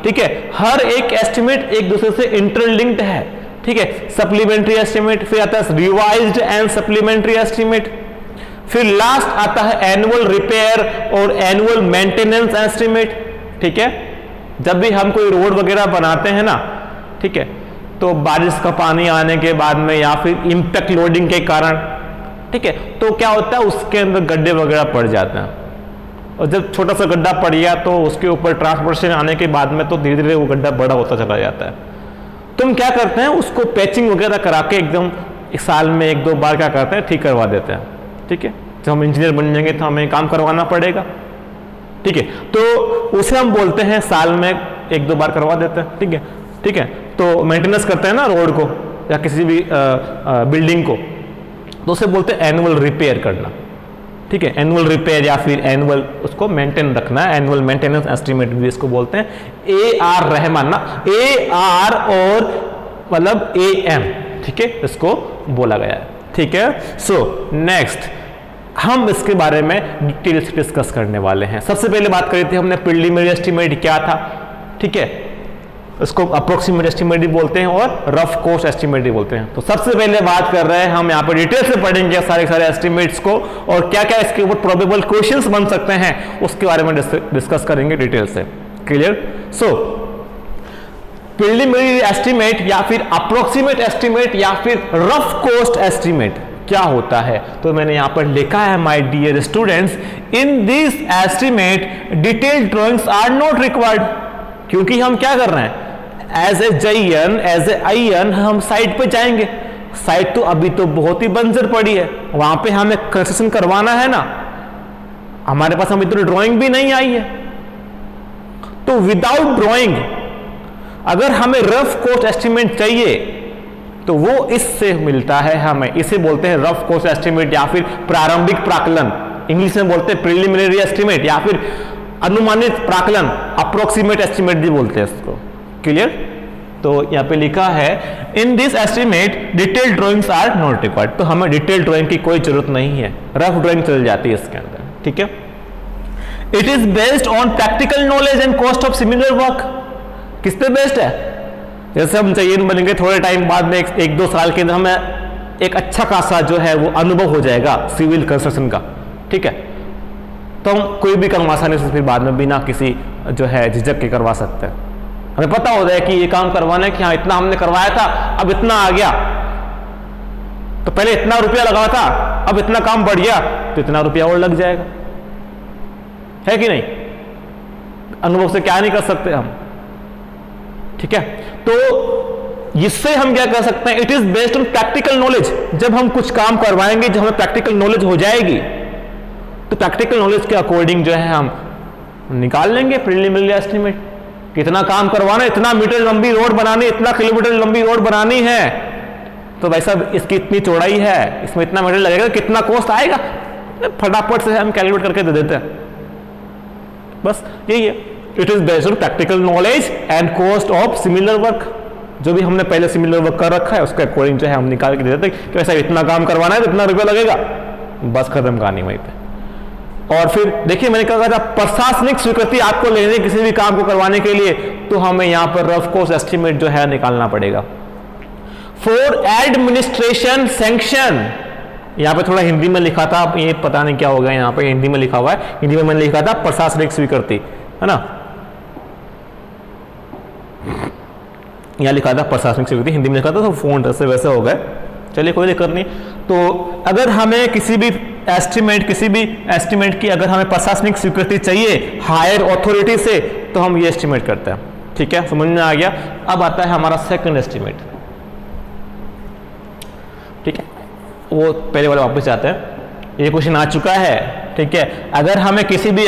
ठीक है, हर एक एस्टीमेट एक दूसरे से इंटरलिंक्ड है। ठीक है, सप्लीमेंट्री एस्टीमेट, फिर आता है रिवाइज्ड एंड सप्लीमेंट्री एस्टीमेट, फिर लास्ट आता है एनुअल रिपेयर और एनुअल मेंटेनेंस एस्टीमेट। ठीक है, जब भी हम कोई रोड वगैरह बनाते हैं ना, ठीक है, तो बारिश का पानी आने के बाद में या फिर इंपैक्ट लोडिंग के कारण, ठीक है, तो क्या होता है उसके अंदर गड्ढे वगैरह पड़ जाते हैं, और जब छोटा सा गड्ढा पड़ गया तो उसके ऊपर ट्रांसपोर्टेशन आने के बाद में तो धीरे धीरे वो गड्ढा बड़ा होता चला जाता है। तो हम क्या करते हैं, उसको पैचिंग वगैरह करा के एकदम एक साल में 1-2 बार क्या करते हैं, ठीक करवा देते हैं। ठीक है, जब हम इंजीनियर बन जाएंगे तो हमें काम करवाना पड़ेगा। ठीक है, तो उसे हम बोलते हैं साल में 1-2 बार करवा देते हैं। ठीक है, ठीक है, तो मेंटेनेंस करते हैं ना रोड को या किसी भी बिल्डिंग को, तो उसे बोलते हैं एनुअल रिपेयर करना। ठीक है, एनुअल रिपेयर या फिर एनुअल उसको मेंटेन रखना है, एनुअल मेंटेनेंस एस्टीमेट भी इसको बोलते हैं। AR रहमान ना, AR और मतलब AM, ठीक है, इसको बोला गया है। ठीक है, सो नेक्स्ट हम इसके बारे में डिटेल से डिस्कस करने वाले हैं। सबसे पहले बात करी थी हमने प्रीलिमिनरी एस्टीमेट क्या था। ठीक है, इसको अप्रोक्सीमेट एस्टीमेट भी बोलते हैं और रफ कॉस्ट एस्टीमेट भी बोलते हैं। तो सबसे पहले बात कर रहे हैं हम यहाँ पर डिटेल से पढ़ेंगे सारे एस्टीमेट्स को और क्या क्या इसके ऊपर प्रोबेबल क्वेश्चंस बन सकते हैं उसके बारे में डिस्कस करेंगे डिटेल से। क्लियर? सो प्रीलिमिनरी एस्टीमेट या फिर अप्रोक्सीमेट एस्टीमेट या फिर रफ कॉस्ट एस्टीमेट क्या होता है, तो मैंने यहां पर लिखा है my dear students, in this estimate detailed drawings are not required. क्योंकि हम क्या कर रहे हैं, as a JEN as a IN हम साइट पे जाएंगे। साइट तो अभी तो बहुत ही बंजर पड़ी है, वहां पे हमें कंस्ट्रक्शन करवाना है ना, हमारे पास अभी तो ड्राइंग भी नहीं आई है। तो विदाउट ड्राइंग अगर हमें रफ कॉस्ट एस्टीमेट चाहिए तो वो इससे मिलता है हमें, इसे बोलते हैं रफ कॉस्ट एस्टीमेट या फिर प्रारंभिक प्राकलन, इंग्लिश में बोलते हैं प्रीलिमिनरी एस्टीमेट या फिर अनुमानित प्राकलन, अप्रोक्सीमेट एस्टीमेट भी बोलते हैं इसको। क्लियर? तो यहां पे लिखा है in this estimate detail drawings are not required. तो हमें डिटेल ड्राइंग की कोई जरूरत नहीं है, रफ ड्राइंग चल जाती है इसके अंदर। ठीक है, it is based on practical knowledge and cost of similar work. किस पे बेस्ड है? जैसे हम चाहिए बनेंगे थोड़े टाइम बाद में 1-2 साल के अंदर हमें एक अच्छा खासा जो है वो अनुभव हो जाएगा सिविल कंस्ट्रक्शन का। ठीक है, तो हम कोई भी काम आसानी से फिर बाद में बिना किसी जो है झिझक के करवा सकते हैं। हमें पता हो जाए कि ये काम करवाना है कि हाँ इतना हमने करवाया था, अब इतना आ गया, तो पहले इतना रुपया लगा था, अब इतना काम बढ़ गया तो इतना रुपया और लग जाएगा, है कि नहीं? अनुभव से क्या नहीं कर सकते हम। ठीक है, तो इससे हम क्या कर सकते हैं, it is based on practical knowledge. जब हम कुछ काम करवाएंगे, जब हमें प्रैक्टिकल नॉलेज हो जाएगी, तो प्रैक्टिकल नॉलेज के अकॉर्डिंग जो है हम निकाल लेंगे प्रीलिमिनरी एस्टीमेट। कितना काम करवाना, इतना मीटर लंबी रोड बनानी, इतना किलोमीटर लंबी रोड बनानी है, तो भाई साहब इसकी इतनी चौड़ाई है, इसमें इतना मीटर लगेगा, कितना कॉस्ट आएगा, फटाफट से हम कैलकुलेट करके दे देते हैं। बस यही है, it is based on practical knowledge and cost of similar work. जो भी हमने पहले सिमिलर वर्क कर रखा है उसके अकॉर्डिंग जो है हम निकाल के दे देते हैं कि वैसा इतना काम करवाना है तो इतना रुपया लगेगा, बस खत्म कहानी वहीं पे। और फिर देखिए मैंने कहा था प्रशासनिक स्वीकृति आपको लेने किसी भी काम को करवाने के लिए, तो हमें यहां पर रफ कॉस्ट एस्टीमेट जो है निकालना पड़ेगा। फॉर एडमिनिस्ट्रेशन सैंक्शन, यहां पे थोड़ा हिंदी में लिखा था, ये पता नहीं क्या होगा, यहां पे हिंदी में लिखा हुआ है, हिंदी में मैंने लिखा था प्रशासनिक स्वीकृति, है ना, यहां लिखा था प्रशासनिक स्वीकृति, हिंदी में लिखा था तो फोंट ऐसे वैसे हो गए, चलिए कोई दिक्कत नहीं। तो अगर हमें किसी भी एस्टीमेट की अगर हमें प्रशासनिक स्वीकृति चाहिए हायर अथॉरिटी से, तो हम ये एस्टीमेट करते हैं। ठीक है, समझ में आ गया। अब आता है हमारा सेकंड एस्टीमेट। ठीक है, वो पहले वाले वापस आते हैं, ये क्वेश्चन आ चुका है। ठीक है। अगर हमें किसी भी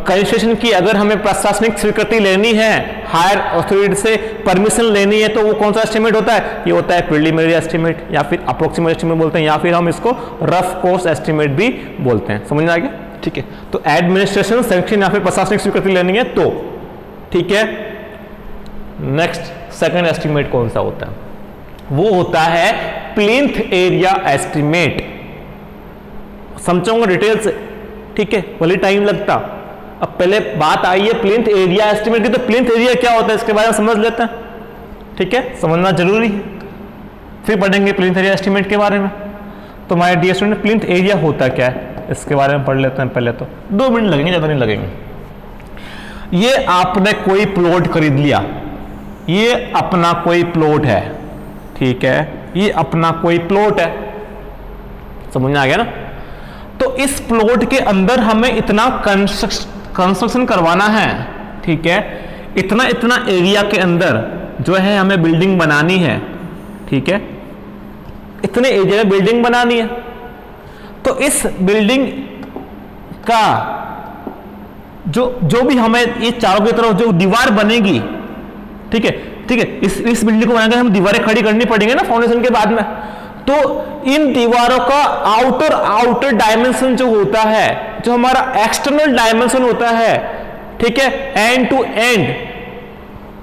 कंस्ट्रक्शन की अगर हमें प्रशासनिक स्वीकृति लेनी है, हायर अथॉरिटी से परमिशन लेनी है, तो वो कौन सा एस्टिमेट होता है? ये होता है प्रिलिमिनरी एस्टिमेट या फिर अप्रोक्सीमेट एस्टिमेट बोलते हैं, या फिर हम इसको रफ कोर्स एस्टिमेट भी बोलते हैं। समझ में आ गया? ठीक है। तो एडमिनिस्ट्रेशन सैंक्शन या फिर प्रशासनिक स्वीकृति लेनी है तो, ठीक है। नेक्स्ट सेकंड एस्टिमेट कौन सा होता है? वो होता है प्लिंथ एरिया एस्टिमेट। समझाऊंगा डिटेल से, ठीक है, भले टाइम लगता। अब पहले बात आई है प्लिंथ एरिया एस्टिमेट की, तो प्लिंथ एरिया क्या होता है इसके बारे में समझ लेते हैं, ठीक है, समझना जरूरी है, फिर पढ़ेंगे प्लिंथ एरिया एस्टिमेट के बारे में। तो my dear student, plinth area होता क्या है इसके बारे में पढ़ लेते हैं पहले। तो 2 मिनट लगेंगे, ज्यादा नहीं लगेंगे। ये आपने कोई प्लॉट खरीद लिया, ये अपना कोई प्लॉट है, ठीक है, ये अपना कोई प्लॉट है, समझ में आ गया ना। तो इस प्लॉट के अंदर हमें इतना कंस्ट्रक्शन करवाना है, ठीक है, इतना एरिया के अंदर जो है हमें बिल्डिंग बनानी है, ठीक है, इतने एरिया में बिल्डिंग बनानी है। तो इस बिल्डिंग का जो भी हमें ये चारों की तरफ जो दीवार बनेगी, ठीक है, इस बिल्डिंग को बनाकर हम दीवारें खड़ी करनी पड़ेंगे ना फाउंडेशन के बाद में। तो इन दीवारों का आउटर डायमेंशन जो होता है, जो हमारा एक्सटर्नल डायमेंशन होता है, ठीक है, एंड टू एंड,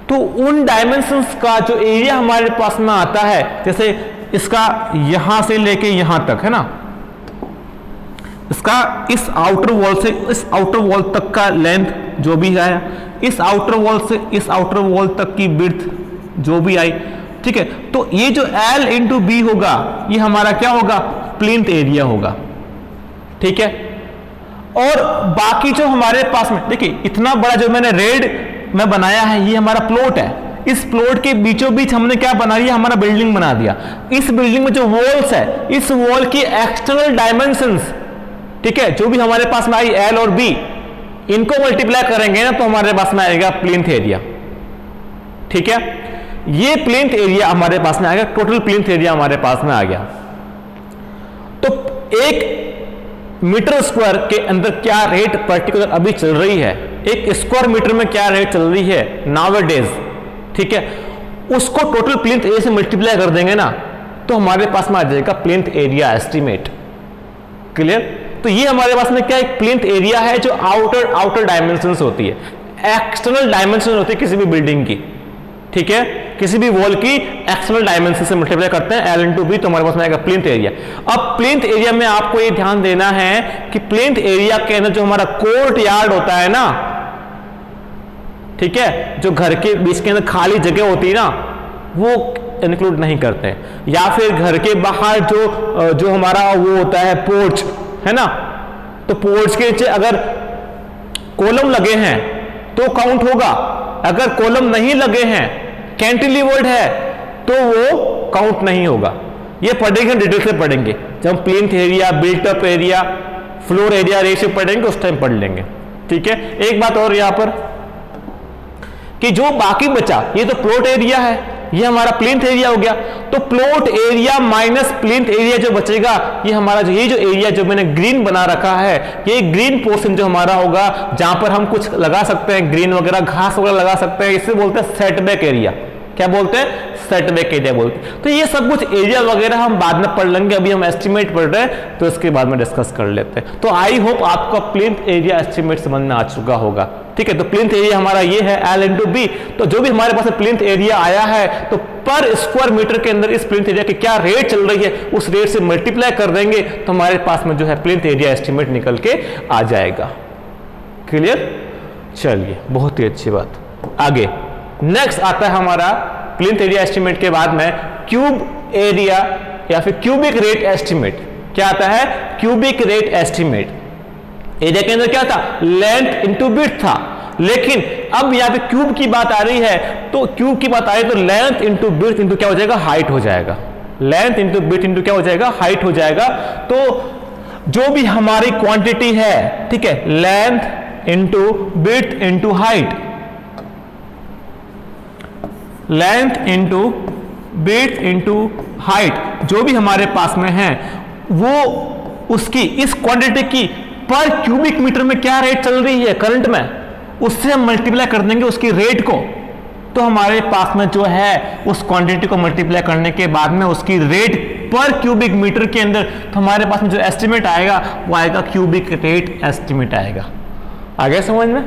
तो उन डायमेंशंस का जो एरिया हमारे पास में आता है, जैसे इसका यहां से लेके यहां तक है ना, इसका इस आउटर वॉल से इस आउटर वॉल तक का लेंथ जो भी आया, इस आउटर वॉल से इस आउटर वॉल तक की विड्थ जो भी आई, ठीक है, तो ये जो L इंटू बी होगा, ये हमारा क्या होगा? प्लिंथ एरिया होगा, ठीक है। और बाकी जो हमारे पास में देखिए, इतना बड़ा जो मैंने रेड में बनाया है, ये हमारा प्लॉट है। इस प्लॉट के बीचों बीच हमने क्या बना दिया? हमारा बिल्डिंग बना दिया। इस बिल्डिंग में जो वॉल्स है, इस वॉल की एक्सटर्नल डायमेंशंस, ठीक है, जो भी हमारे पास में आई L और B, इनको मल्टीप्लाई करेंगे ना, तो हमारे पास में आएगा प्लिंथ एरिया, ठीक है। ये प्लिंथ एरिया हमारे पास में आ गया, टोटल प्लिंथ एरिया हमारे पास में आ गया। तो 1 मीटर स्क्वायर के अंदर क्या रेट पर्टिकुलर अभी चल रही है, 1 स्क्वायर मीटर में क्या रेट चल रही है नाउअडेज, ठीक है, उसको टोटल प्लिंथ एरिया से मल्टीप्लाई कर देंगे ना, तो हमारे पास में आ जाएगा प्लिंथ एरिया एस्टिमेट। क्लियर? तो ये हमारे पास में क्या एक प्लिंथ एरिया है जो आउटर डायमेंशंस होती है, एक्सटर्नल डायमेंशन होती है किसी भी बिल्डिंग की, ठीक है, किसी भी वॉल की एक्सटर्नल डायमेंशन से मल्टीप्लाई करते हैं L इंटू बी, तो हमारे पास में आएगा प्लिंथ एरिया। अब प्लिंथ एरिया में आपको ये ध्यान देना है कि प्लिंथ एरिया के अंदर जो हमारा कोर्ट यार्ड होता है ना, ठीक है, जो घर के बीच के अंदर खाली जगह होती है ना, वो इंक्लूड नहीं करते हैं। या फिर घर के बाहर जो हमारा वो होता है पोर्च है ना, तो पोर्च के नीचे अगर कॉलम लगे हैं तो काउंट होगा, अगर कॉलम नहीं लगे हैं, कैंटिलीवर्ड है, तो वो काउंट नहीं होगा। ये पढ़ेंगे, डिटेल से पढ़ेंगे जब हम plinth area, built up area, floor area ratio पढ़ेंगे, उस टाइम पढ़ लेंगे, ठीक है। एक बात और यहां पर कि जो बाकी बचा, ये तो प्लॉट एरिया है, ये हमारा प्लिंथ एरिया हो गया, तो plot area minus plinth area जो बचेगा, ये हमारा ये जो एरिया जो मैंने ग्रीन बना रखा है, ये ग्रीन पोर्शन जो हमारा होगा, जहां पर हम कुछ लगा सकते हैं, ग्रीन वगैरह घास वगैरह लगा सकते हैं, इसे बोलते हैं सेटबैक एरिया। क्या बोलते हैं? सेटबैक एरिया बोलते हैं। तो ये सब कुछ एरिया वगैरह हम बाद में पढ़ लेंगे, अभी हम एस्टिमेट पढ़ रहे हैं, तो इसके बाद में डिस्कस कर लेते हैं। तो आई होप आपका प्लिंथ एरिया एस्टिमेट समझ में आ चुका होगा, ठीक है। तो प्लिंथ एरिया हमारा ये है L इंटू बी, तो जो भी हमारे पास प्लिंथ एरिया आया है, तो पर स्क्वायर मीटर के अंदर इस प्लिंथ एरिया की क्या रेट चल रही है, उस रेट से मल्टीप्लाई कर देंगे, तो हमारे पास में जो है प्लिंथ एरिया एस्टिमेट निकल के आ जाएगा। क्लियर? चलिए, बहुत ही अच्छी बात। आगे नेक्स्ट आता है हमारा प्लिंथ एरिया एस्टिमेट के बाद में क्यूब एरिया या फिर क्यूबिक रेट एस्टिमेट। क्या आता है? Cubic rate estimate. एरिया के अंदर क्या था? लेंथ इंटू विड्थ था, लेकिन अब यहां पे क्यूब की बात आ रही है, तो क्यूब की बात आ रही है, तो लेंथ इंटू विड्थ इंटू क्या हो जाएगा? हाइट हो जाएगा। लेंथ इंटू विड्थ इंटू क्या हो जाएगा? हाइट हो जाएगा। तो जो भी हमारी क्वांटिटी है, ठीक है, length into width into height, length into width into height जो भी हमारे पास में है, वो उसकी इस क्वांटिटी की पर क्यूबिक मीटर में क्या रेट चल रही है करंट में, उससे हम मल्टीप्लाई कर देंगे उसकी रेट को, तो हमारे पास में जो है उस क्वांटिटी को मल्टीप्लाई करने के बाद में उसकी रेट पर क्यूबिक मीटर के अंदर, तो हमारे पास में जो एस्टिमेट आएगा वो आएगा क्यूबिक रेट एस्टिमेट आएगा। आ गया समझ में?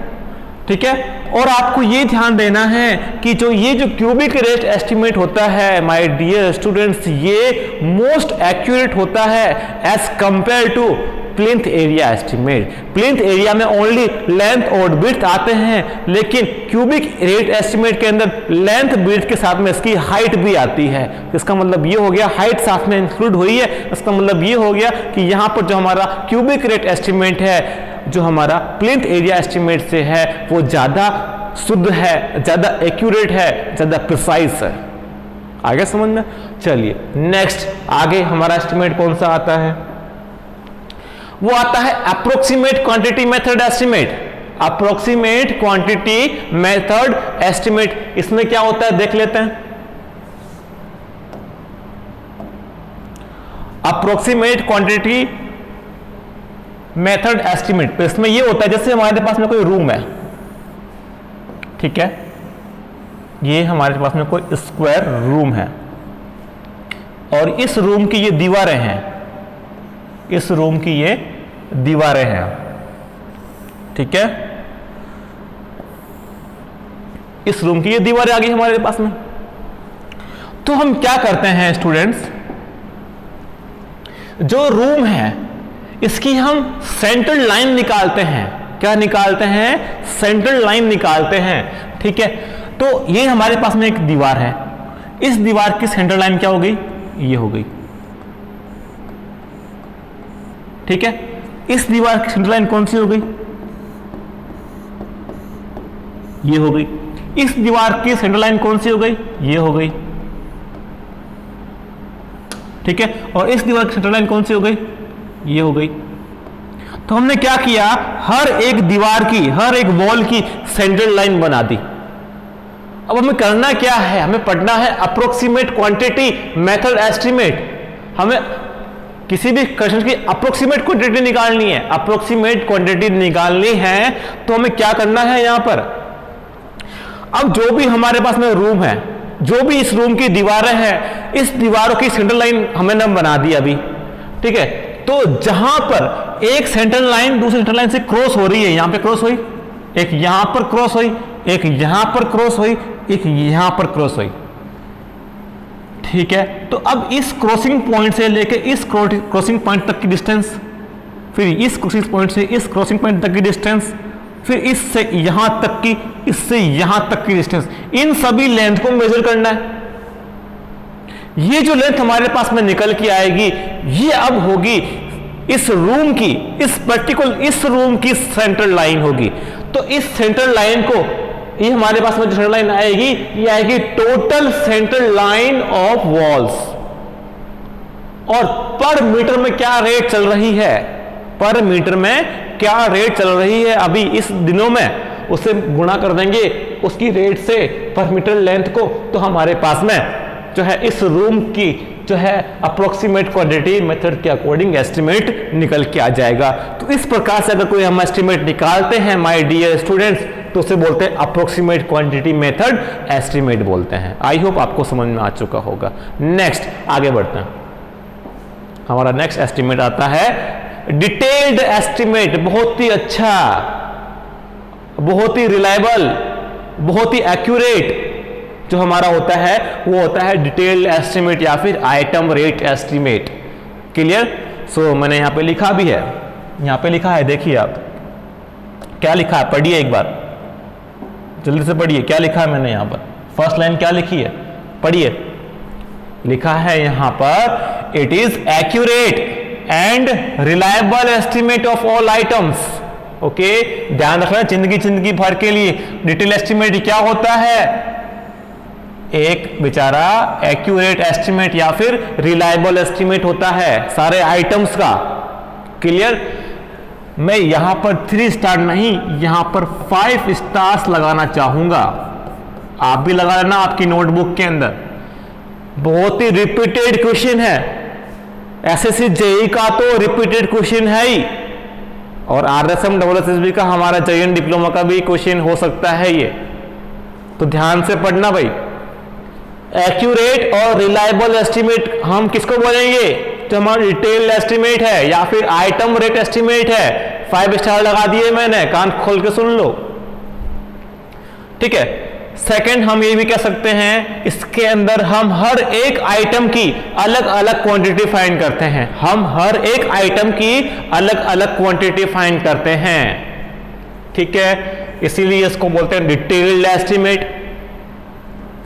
ठीक है। और आपको ये ध्यान देना है कि ये जो क्यूबिक रेट एस्टिमेट होता है माय डियर स्टूडेंट्स, ये मोस्ट एक्यूरेट होता है as compare to plinth area estimate. Plinth area में ओनली लेंथ और विड्थ आते हैं, लेकिन क्यूबिक रेट एस्टिमेट के अंदर लेंथ विड्थ के साथ में इसकी हाइट भी आती है। इसका मतलब ये हो गया, हाइट साथ में इंक्लूड हुई है, इसका मतलब ये हो गया कि यहां पर जो हमारा क्यूबिक रेट एस्टिमेट है, जो हमारा प्लिंथ एरिया एस्टिमेट से है, वो ज्यादा शुद्ध है, ज्यादा एक्यूरेट है, ज्यादा प्रिसाइज है। आगे समझ में? चलिए नेक्स्ट, आगे हमारा एस्टिमेट कौन सा आता है? वो आता है approximate quantity method estimate. Approximate quantity method estimate, इसमें क्या होता है देख लेते हैं। अप्रोक्सीमेट क्वांटिटी मेथड एस्टिमेट, तो इसमें ये होता है जैसे हमारे पास में कोई रूम है, ठीक है, ये हमारे पास में कोई स्क्वायर रूम है और इस रूम की ये दीवारें हैं, इस रूम की ये दीवारें हैं, ठीक है, इस रूम की ये दीवारें आ गई हमारे पास में। तो हम क्या करते हैं स्टूडेंट्स, जो रूम है इसकी हम सेंट्रल लाइन निकालते हैं। क्या निकालते हैं? सेंट्रल लाइन निकालते हैं, ठीक है। तो ये हमारे पास में एक दीवार है, इस दीवार की सेंट्रल लाइन क्या हो गई? ये हो गई, ठीक है। इस दीवार की सेंट्रल लाइन कौन सी हो गई? ये हो गई। इस दीवार की सेंट्रल लाइन कौन सी हो गई? ये हो गई, ठीक है। और इस दीवार की सेंट्रल लाइन कौन सी हो गई? ये हो गई। तो हमने क्या किया, हर एक दीवार की, हर एक वॉल की सेंट्रल लाइन बना दी। अब हमें करना क्या है? हमें पढ़ना है अप्रोक्सीमेट क्वांटिटी मेथड एस्टिमेट। हमें किसी भी क्वेश्चन की अप्रोक्सीमेट क्वांटिटी निकालनी है, अप्रोक्सीमेट क्वांटिटी निकालनी है तो हमें क्या करना है यहां पर। अब जो भी हमारे पास में रूम है, जो भी इस रूम की दीवारें हैं, इस दीवारों की सेंट्रल लाइन हमने बना दी अभी, ठीक है। तो जहां पर एक सेंट्रल लाइन दूसरी सेंट्रल लाइन से क्रॉस हो रही है, यहां पे क्रॉस हुई, एक यहां पर क्रॉस हुई, एक यहां पर क्रॉस हुई, एक यहां पर क्रॉस हुई, ठीक है। तो अब इस क्रॉसिंग पॉइंट से लेके इस क्रॉसिंग पॉइंट तक की डिस्टेंस, फिर इस क्रॉसिंग पॉइंट से इस क्रॉसिंग पॉइंट तक की डिस्टेंस, फिर इससे यहां तक की, इससे यहां तक की डिस्टेंस, इन सभी लेंथ को मेजर करना है। ये जो लेंथ हमारे पास में निकल के आएगी, ये अब होगी इस रूम की, इस पर्टिकुलर इस रूम की सेंट्रल लाइन होगी। तो इस सेंट्रल लाइन को, ये हमारे पास में जो सेंट्रल लाइन आएगी, ये आएगी total central line of walls. और पर मीटर में क्या रेट चल रही है, पर मीटर में क्या रेट चल रही है अभी इस दिनों में, उससे गुणा कर देंगे उसकी रेट से पर मीटर लेंथ को, तो हमारे पास में जो है इस रूम की जो है अप्रोक्सीमेट क्वांटिटी मेथड के अकॉर्डिंग एस्टिमेट निकल के आ जाएगा। तो इस प्रकार से अगर कोई हम एस्टिमेट निकालते हैं माय डियर स्टूडेंट्स, तो उसे बोलते हैं अप्रोक्सीमेट क्वांटिटी मेथड एस्टिमेट बोलते हैं। आई होप आपको समझ में आ चुका होगा। नेक्स्ट आगे बढ़ते हैं। हमारा नेक्स्ट एस्टिमेट आता है डिटेल्ड एस्टिमेट। बहुत ही अच्छा, बहुत ही रिलायबल, बहुत ही एक्यूरेट जो हमारा होता है वो होता है डिटेल्ड एस्टिमेट या फिर आइटम रेट एस्टिमेट। क्लियर? सो मैंने यहां पे लिखा भी है, यहां पे लिखा है, देखिए आप क्या लिखा है, पढ़िए एक बार, जल्दी से पढ़िए क्या लिखा है मैंने यहां पर। फर्स्ट लाइन क्या लिखी है, पढ़िए। लिखा है यहां पर it is accurate and reliable estimate of all items. Okay, ध्यान रखना जिंदगी भर के लिए डिटेल एस्टिमेट क्या होता है, एक बेचारा एक्यूरेट एस्टिमेट या फिर रिलायबल एस्टिमेट होता है सारे आइटम्स का। क्लियर? मैं यहां पर 3 स्टार नहीं, यहां पर 5 स्टार्स लगाना चाहूंगा, आप भी लगा लेना आपकी नोटबुक के अंदर। बहुत ही रिपीटेड क्वेश्चन है, एसएससी जेई का तो रिपीटेड क्वेश्चन है ही, और आरएसएम डब्ल्यूएसएसबी का हमारा जेईई डिप्लोमा का भी क्वेश्चन हो सकता है ये, तो ध्यान से पढ़ना भाई। एक्यूरेट और रिलायबल एस्टिमेट हम किसको बोलेंगे? जो हमारा डिटेल्ड एस्टिमेट है या फिर आइटम रेट एस्टिमेट है। 5 स्टार लगा दिए मैंने, कान खोल के सुन लो, ठीक है। सेकंड हम ये भी कह सकते हैं, इसके अंदर हम हर एक आइटम की अलग अलग क्वांटिटी फाइंड करते हैं। हम हर एक आइटम की अलग अलग क्वांटिटी फाइंड करते हैं, ठीक है। इसीलिए इसको बोलते हैं डिटेल्ड एस्टिमेट।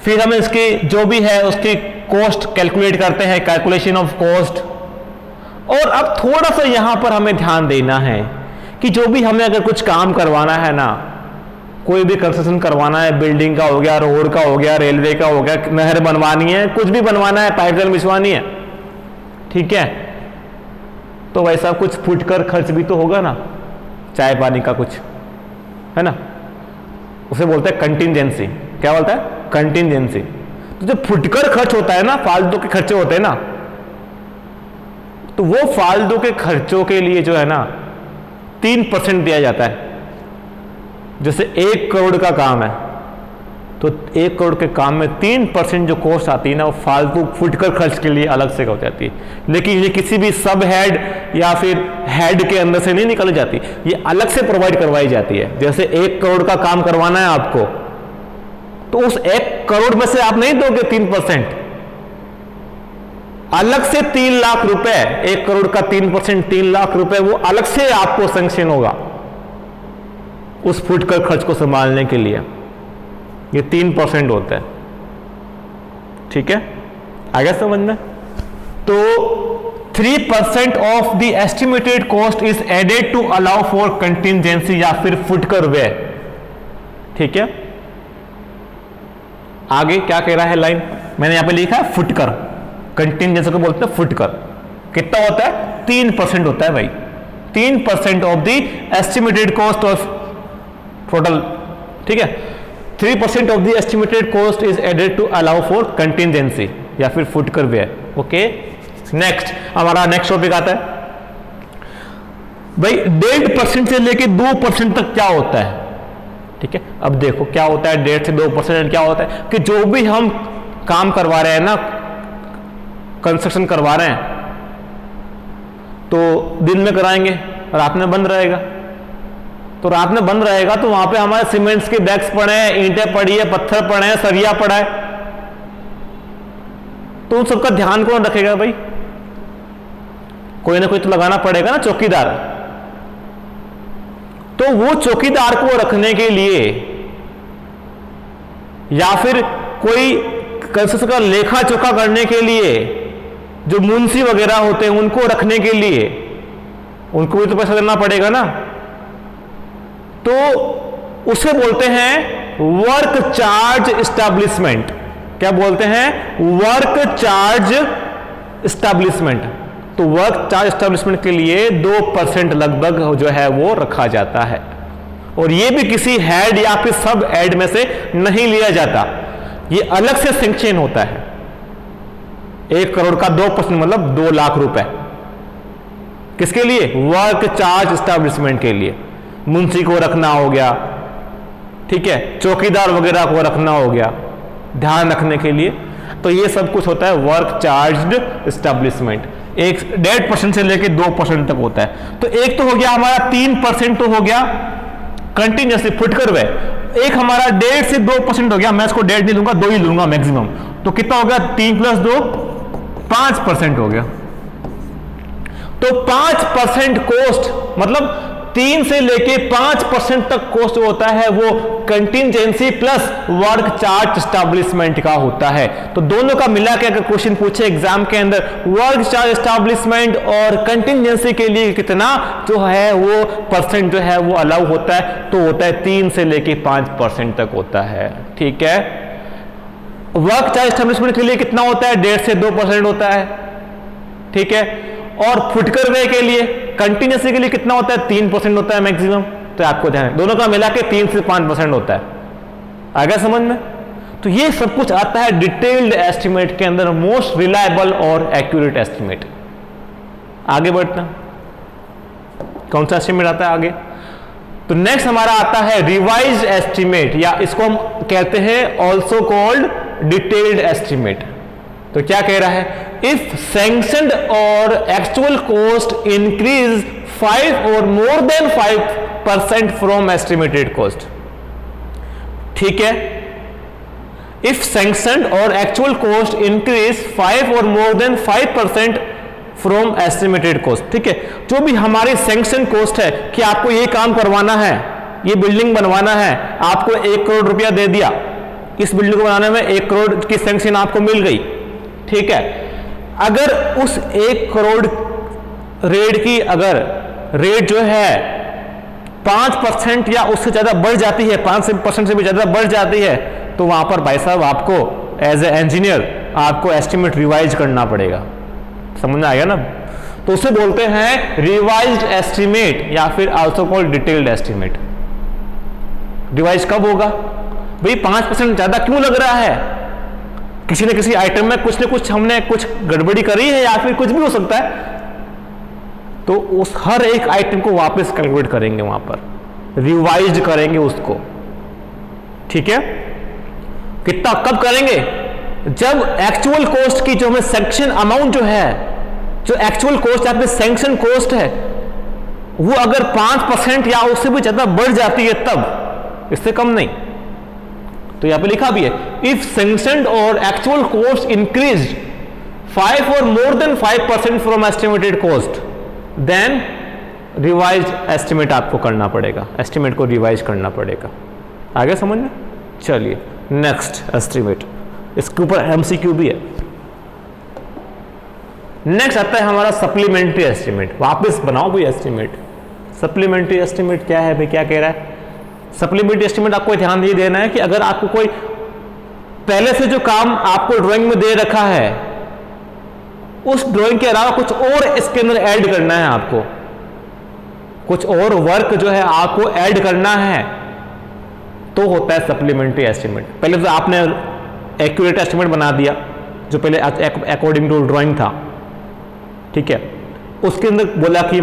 फिर हम इसकी जो भी है उसकी कॉस्ट कैलकुलेट करते हैं, कैलकुलेशन ऑफ कॉस्ट। और अब थोड़ा सा यहां पर हमें ध्यान देना है कि जो भी हमें अगर कुछ काम करवाना है ना, कोई भी कंस्ट्रक्शन करवाना है, बिल्डिंग का हो गया, रोड का हो गया, रेलवे का हो गया, नहर बनवानी है, कुछ भी बनवाना है, पाइपलाइन बिछवानी है, ठीक है, तो वैसा कुछ फुटकर खर्च भी तो होगा ना, चाय पानी का कुछ, है ना, उसे बोलते हैं कंटिंजेंसी। क्या बोलता है? कंटिंजेंसी। तो जो फुटकर खर्च होता है ना, फालतू के खर्चे होते हैं ना, तो वो फालतू के खर्चों के लिए जो है ना 3% दिया जाता है। जैसे 1 करोड़ का काम है तो 1 करोड़ के काम में 3% जो कॉस्ट आती है ना, वो फालतू फुटकर खर्च के लिए अलग से हो जाती है। लेकिन ये किसी भी सब हेड या फिर हेड के अंदर से नहीं निकाली जाती, ये अलग से प्रोवाइड करवाई जाती है। जैसे 1 करोड़ का काम करवाना है आपको, तो उस 1 करोड़ में से आप नहीं दोगे 3%, अलग से 3 लाख रुपए, 1 करोड़ का 3% 3 लाख रुपए, वो अलग से आपको सैंक्शन होगा उस फुटकर खर्च को संभालने के लिए। ये 3% होता है, ठीक है, आ गया समझ में? तो 3% of the estimated cost is added to allow for contingency या फिर फुटकर व्यय, ठीक है। आगे क्या कह रहा है लाइन, मैंने यहां पे लिखा है फुटकर, कंटिंजेंसी को बोलते हैं फुटकर। कितना होता है? 3% होता है भाई, 3% of the estimated cost of total, ठीक है। 3% of the estimated cost is added to allow for contingency या फिर फुटकर व्यय, ओके। नेक्स्ट हमारा नेक्स्ट टॉपिक आता है भाई 1.5% से लेके 2% तक क्या होता है, ठीक है। अब देखो क्या होता है 1.5 से 2%, क्या होता है कि जो भी हम काम करवा रहे हैं ना, कंस्ट्रक्शन करवा रहे हैं, तो दिन में कराएंगे, रात में बंद रहेगा। तो रात में बंद रहेगा तो वहां पे हमारे सीमेंट्स के बैग्स पड़े हैं, ईंटें पड़ी है, पत्थर पड़े हैं, सरिया पड़ा है, तो उन सबका ध्यान कौन रखेगा भाई? कोई ना कोई तो लगाना पड़ेगा ना, चौकीदार। तो वो चौकीदार को रखने के लिए या फिर कोई कंस्ट्रक्शन का लेखा चोखा करने के लिए जो मुंशी वगैरह होते हैं उनको रखने के लिए उनको भी तो पैसा देना पड़ेगा ना, तो उसे बोलते हैं वर्क चार्ज एस्टैब्लिशमेंट। क्या बोलते हैं? Work charge establishment. तो वर्क चार्ज एस्टैब्लिशमेंट के लिए 2% लगभग जो है वो रखा जाता है, और ये भी किसी हेड या फिर सब हेड में से नहीं लिया जाता, ये अलग से सैंक्शन होता है। 1 करोड़ का 2% मतलब 2 लाख रुपए, किसके लिए? वर्क चार्ज एस्टैब्लिशमेंट के लिए। मुंशी को रखना हो गया, ठीक है, चौकीदार वगैरह को रखना हो गया ध्यान रखने के लिए, तो ये सब कुछ होता है वर्क चार्ज एस्टैब्लिशमेंट। 1.5% से लेके 2% तक होता है। तो एक तो हो गया हमारा 3% तो हो गया कंटिन्यूसली फुटकर व्यय। एक हमारा 1.5 से 2% हो गया, मैं इसको 1.5 नहीं लूंगा, 2 ही लूंगा मैक्सिमम। तो कितना हो गया? 3 + 2 5% हो गया। तो 5% कॉस्ट मतलब 3 से लेके 5% तक कॉस्ट होता है वो contingency plus work charge establishment का होता है। तो दोनों का मिला के अगर क्वेश्चन पूछे एग्जाम के अंदर वर्क चार्ज एस्टैब्लिशमेंट और कंटिंजेंसी के लिए कितना जो है वो परसेंट जो है वो अलाउ होता है, तो होता है 3 से लेके 5% तक होता है, ठीक है। वर्क चार्ज एस्टैब्लिशमेंट के लिए कितना होता है? 1.5 से 2% होता है, ठीक है। और फुटकर व्यय के लिए कंटिन्यूसी के लिए कितना होता है? 3% होता है मैक्सिमम। तो आपको ध्यान है दोनों का मिला के 3 से 5% होता है। आ गया समझ में? तो ये सब कुछ आता है डिटेल्ड एस्टिमेट के अंदर, मोस्ट रिलायबल और एक्यूरेट एस्टिमेट। आगे बढ़ते हैं, कौन सा एस्टिमेट आता है आगे? तो नेक्स्ट हमारा आता है रिवाइज्ड एस्टिमेट, या इसको हम कहते हैं ऑल्सो कॉल्ड डिटेल्ड एस्टिमेट। तो क्या कह रहा है? इफ सैंक्शनड और एक्चुअल कॉस्ट इंक्रीज 5 और more than 5% from estimated cost. ठीक है, इफ सैंक्शनड और एक्चुअल कॉस्ट इंक्रीज 5 और more than 5% from estimated cost. ठीक है, जो भी हमारी सैंक्शन कॉस्ट है कि आपको ये काम करवाना है, ये बिल्डिंग बनवाना है, आपको 1 करोड़ रुपया दे दिया, इस बिल्डिंग को बनाने में 1 करोड़ की सैंक्शन आपको मिल गई। ठीक है, अगर उस 1 करोड़ रेट की अगर रेट जो है 5% या उससे ज्यादा बढ़ जाती है, 5% से भी ज्यादा बढ़ जाती है, तो वहां पर भाई साहब आपको एज ए इंजीनियर आपको एस्टिमेट रिवाइज करना पड़ेगा। समझ में आ गया ना? तो उसे बोलते हैं रिवाइज्ड एस्टिमेट या फिर also called detailed estimate. Revise कब होगा भाई? 5% ज्यादा क्यों लग रहा है? किसी न किसी आइटम में कुछ न कुछ हमने कुछ गड़बड़ी करी है, या फिर कुछ भी हो सकता है, तो उस हर एक आइटम को वापस कैलकुलेट करेंगे, वहां पर रिवाइज करेंगे उसको। ठीक है, कितना कब करेंगे? जब एक्चुअल कॉस्ट की जो हमें सैंक्शन अमाउंट जो है, जो एक्चुअल कॉस्ट आपकी सैंक्शन कॉस्ट है, वो अगर 5% या उससे भी ज्यादा बढ़ जाती है तब, इससे कम नहीं। तो यहां पे लिखा भी है इफ सैंक्शनड और एक्चुअल कॉस्ट इंक्रीज 5 और more than 5% from estimated cost, then revise estimate आपको करना पड़ेगा, एस्टिमेट को रिवाइज करना पड़ेगा। आगे समझ में? चलिए नेक्स्ट एस्टिमेट, इसके ऊपर एमसीक्यू भी है। नेक्स्ट आता है हमारा सप्लीमेंट्री एस्टिमेट। वापस बनाओ भाई एस्टिमेट। सप्लीमेंट्री एस्टिमेट क्या है भाई? क्या कह रहा है? सप्लीमेंट्री एस्टिमेट आपको ध्यान ये देना है कि अगर आपको कोई पहले से जो काम आपको ड्राइंग में दे रखा है, उस ड्राइंग के अलावा कुछ और इसके अंदर ऐड करना है, आपको कुछ और वर्क जो है आपको ऐड करना है, तो होता है सप्लीमेंट्री एस्टिमेट। पहले तो आपने एक्यूरेट एस्टिमेट बना दिया जो पहले अकॉर्डिंग टू ड्राइंग था। ठीक है, उसके अंदर बोला कि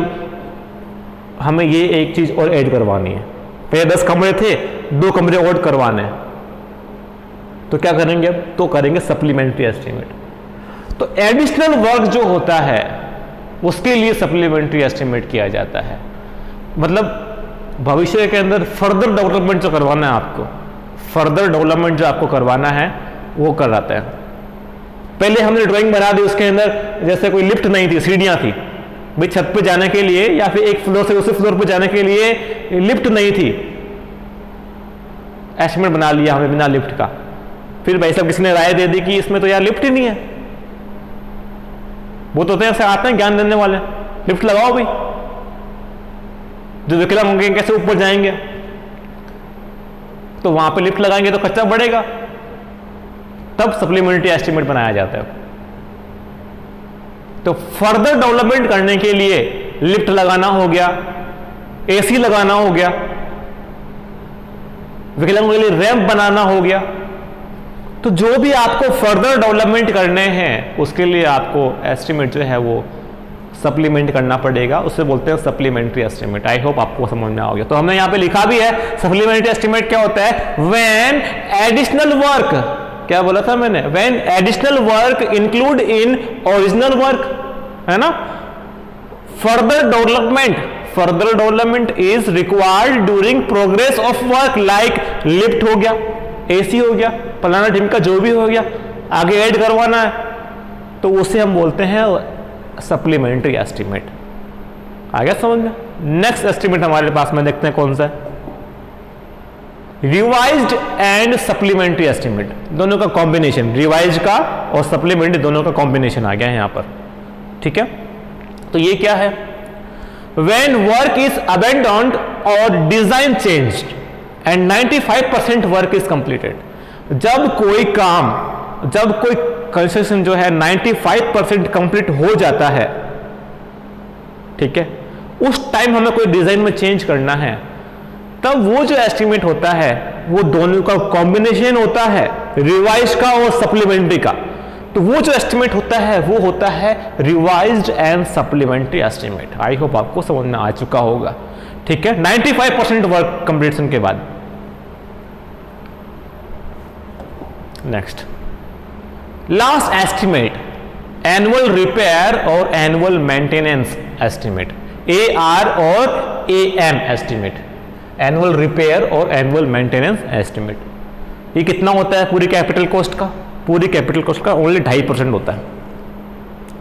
हमें ये एक चीज और ऐड करवानी है। पहले 10 कमरे थे, 2 कमरे और करवाने हैं, तो क्या करेंगे अब? तो करेंगे सप्लीमेंट्री एस्टिमेट। तो एडिशनल वर्क जो होता है उसके लिए सप्लीमेंट्री एस्टिमेट किया जाता है। मतलब भविष्य के अंदर फर्दर डेवलपमेंट जो करवाना है आपको, फर्दर डेवलपमेंट जो आपको करवाना है वो कराता है। पहले हमने ड्राइंग बना दी, उसके अंदर जैसे कोई लिफ्ट नहीं थी, सीढ़ियां थी भाई, छत पे जाने के लिए या फिर एक फ्लोर से दूसरे फ्लोर पे जाने के लिए लिफ्ट नहीं थी, एस्टिमेट बना लिया हमने बिना लिफ्ट का। फिर भाई साहब किसी ने राय दे दी कि इसमें तो यार लिफ्ट ही नहीं है। वो तो ऐसे आते हैं ज्ञान देने वाले, लिफ्ट लगाओ भाई, जो विकलांग होंगे कैसे ऊपर जाएंगे, तो वहां पे लिफ्ट लगाएंगे तो खर्चा बढ़ेगा, तब सप्लीमेंट्री एस्टिमेट बनाया जाता है। तो फर्दर डेवलपमेंट करने के लिए लिफ्ट लगाना हो गया, एसी लगाना हो गया, विकलांगों के लिए रैंप बनाना हो गया। तो जो भी आपको फर्दर डेवलपमेंट करने हैं उसके लिए आपको एस्टिमेट जो है वो सप्लीमेंट करना पड़ेगा, उससे बोलते हैं सप्लीमेंट्री एस्टिमेट। आई होप आपको समझ में आ गया। तो हमने यहां पे लिखा भी है सप्लीमेंट्री एस्टिमेट क्या होता है? व्हेन एडिशनल वर्क, क्या बोला था मैंने? When additional work include in original work, है ना? Further development is required during progress of work, like lift हो गया, एसी हो गया, फलाना ढिमका जो भी हो गया, आगे ऐड करवाना है, तो उसे हम बोलते हैं सप्लीमेंट्री एस्टिमेट। आ गया समझ में? नेक्स्ट एस्टिमेट हमारे पास में देखते हैं कौन सा है, रिवाइज्ड एंड सप्लीमेंट्री एस्टिमेट, दोनों का कॉम्बिनेशन, रिवाइज का और सप्लीमेंट्री दोनों का कॉम्बिनेशन आ गया है यहां पर। ठीक है, तो ये क्या है? व्हेन वर्क इज अबैंडन्ड और design changed and 95% work is completed, जब कोई काम, जब कोई कंस्ट्रक्शन जो है 95% कंप्लीट हो जाता है, ठीक है, उस टाइम हमें कोई डिजाइन में चेंज करना है, तब वो जो एस्टिमेट होता है वो दोनों का कॉम्बिनेशन होता है, रिवाइज का और सप्लीमेंट्री का। तो वो जो एस्टिमेट होता है वो होता है revised and supplementary estimate. I hope आपको समझ में आ चुका होगा, ठीक है। 95% वर्क कंप्लीशन के बाद। Next, last estimate, annual repair और एनुअल मेंटेनेंस एस्टिमेट, AR और AM एस्टिमेट, एनुअल रिपेयर और एनुअल मेंटेनेंस एस्टिमेट। ये कितना होता है पूरी कैपिटल कॉस्ट का? पूरी कैपिटल कॉस्ट का ओनली 2.5% होता है,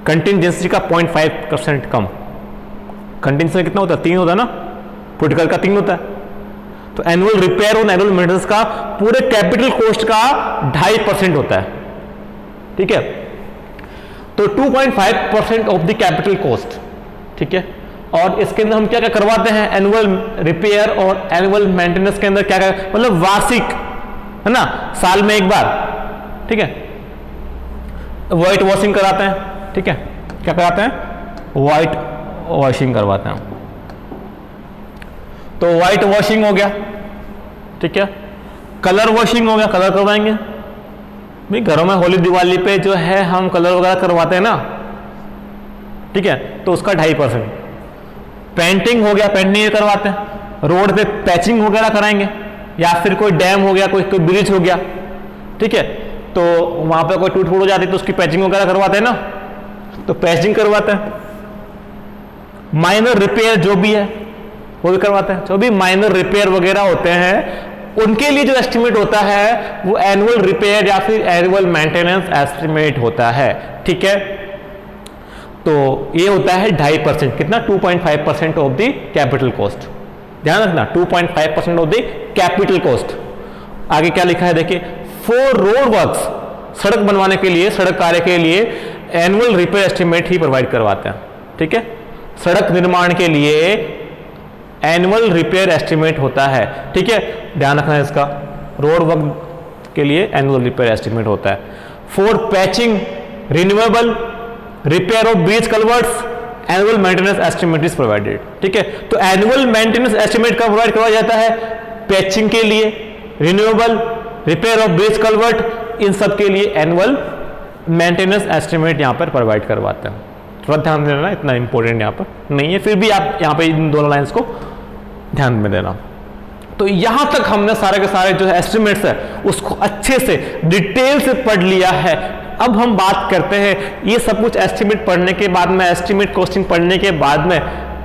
कंटिजेंसी का 0.5% कम। कंटिजेंसी कितना होता है? 3 होता है ना, क्रिटिकल का 3 होता है। तो एनुअल रिपेयर और एनुअल मेंटेनेंस का पूरे कैपिटल कॉस्ट का 2.5% होता है, ठीक है। तो 2.5% ऑफ द कैपिटल कॉस्ट, ठीक है। और इसके अंदर हम क्या क्या करवाते हैं? एनुअल रिपेयर और एनुअल मेंटेनेंस के अंदर क्या क्या, मतलब वार्षिक, है ना, साल में एक बार, ठीक है। व्हाइट वॉशिंग कराते हैं, ठीक है। क्या कराते हैं? व्हाइट वॉशिंग करवाते हैं। तो व्हाइट वॉशिंग हो गया, ठीक है। कलर वॉशिंग हो गया, कलर करवाएंगे भाई, घरों में होली दिवाली पे जो है हम कलर वगैरह करवाते हैं ना, ठीक है, तो उसका 2.5%। पेंटिंग हो गया, पेंटिंग करवाते हैं। रोड पे पैचिंग वगैरह कराएंगे, या फिर कोई डैम हो गया, कोई ब्रिज हो गया, ठीक है, तो वहां पे कोई टूट फूट हो जाती है तो उसकी पैचिंग वगैरह करवाते हैं ना, तो पैचिंग करवाते हैं। माइनर रिपेयर जो भी है वो भी करवाते हैं। जो भी माइनर रिपेयर वगैरह होते हैं उनके लिए जो एस्टिमेट होता है वो एनुअल रिपेयर या फिर एनुअल मेंटेनेंस एस्टिमेट होता है, ठीक है। तो ये होता है 2.5%, कितना? 2.5% ऑफ द कैपिटल कॉस्ट। ध्यान रखना, 2.5% ऑफ द कैपिटल कॉस्ट। आगे क्या लिखा है देखिए, फॉर रोड वर्क्स, सड़क बनवाने के लिए, सड़क कार्य के लिए एनुअल रिपेयर एस्टिमेट ही प्रोवाइड करवाते हैं, ठीक है। सड़क निर्माण के लिए एनुअल रिपेयर एस्टिमेट होता है, ठीक है, ध्यान रखना है इसका। रोड वर्क के लिए एनुअल रिपेयर एस्टिमेट होता है। For patching, renewable, repair of bridge culverts, annual maintenance estimate is provided, ठीक है। तो एनुअल मेंटेनेंस एस्टिमेट कब प्रोवाइड करवाया जाता है? पैचिंग के लिए, renewable, repair of bridge culvert, इन सब के लिए एनुअल मेंटेनेंस एस्टिमेट यहां पर प्रोवाइड करवाते हैं। थोड़ा ध्यान देना, इतना इंपॉर्टेंट यहां पर नहीं है, फिर भी आप यहां पर इन दोनों लाइंस को ध्यान में देना। तो यहां तक हमने सारे के सारे जो एस्टिमेट्स है उसको अच्छे से डिटेल से पढ़ लिया है। अब हम बात करते हैं ये सब कुछ एस्टिमेट पढ़ने के बाद में, एस्टिमेट कॉस्टिंग पढ़ने के बाद में,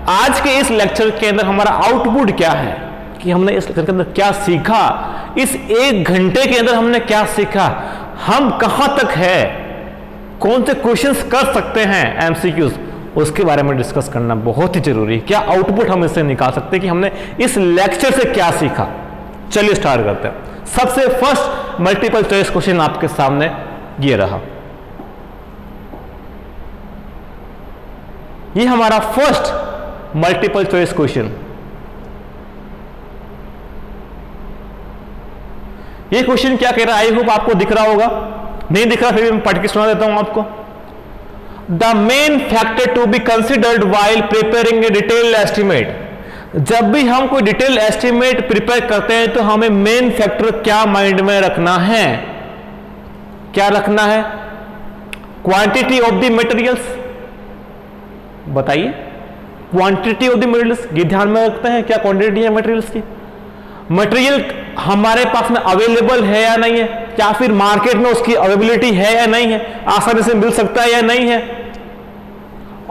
आज के इस लेक्चर के अंदर हमारा आउटपुट क्या है, कि हमने इस लेक्चर के अंदर क्या सीखा, इस 1 घंटे के अंदर हमने क्या सीखा, हम कहां तक है, कौन से क्वेश्चंस कर सकते हैं एमसीक्यूज, उसके बारे में डिस्कस करना बहुत ही जरूरी है। क्या आउटपुट हम इससे निकाल सकते हैं कि हमने इस लेक्चर से क्या सीखा। चलिए स्टार्ट करते हैं। सबसे फर्स्ट मल्टीपल चॉइस क्वेश्चन आपके सामने ये रहा, ये हमारा फर्स्ट मल्टीपल चॉइस क्वेश्चन। ये क्वेश्चन क्या कह रहा है? आई होप आपको दिख रहा होगा, नहीं दिख रहा फिर भी मैं पढ़ के सुना देता हूं आपको। The main factor to be considered while preparing a detailed estimate. जब भी हम कोई डिटेल एस्टिमेट प्रिपेयर करते हैं तो हमें मेन फैक्टर क्या माइंड में रखना है? क्या रखना है? Quantity of the materials. बताइए, क्वांटिटी ऑफ द मटेरियल्स, ये ध्यान में रखते हैं क्या क्वांटिटी है मटेरियल्स की? मटेरियल हमारे पास में अवेलेबल है या नहीं है, या फिर मार्केट में उसकी अवेलेबिलिटी है या नहीं है, आसानी से मिल सकता है या नहीं है,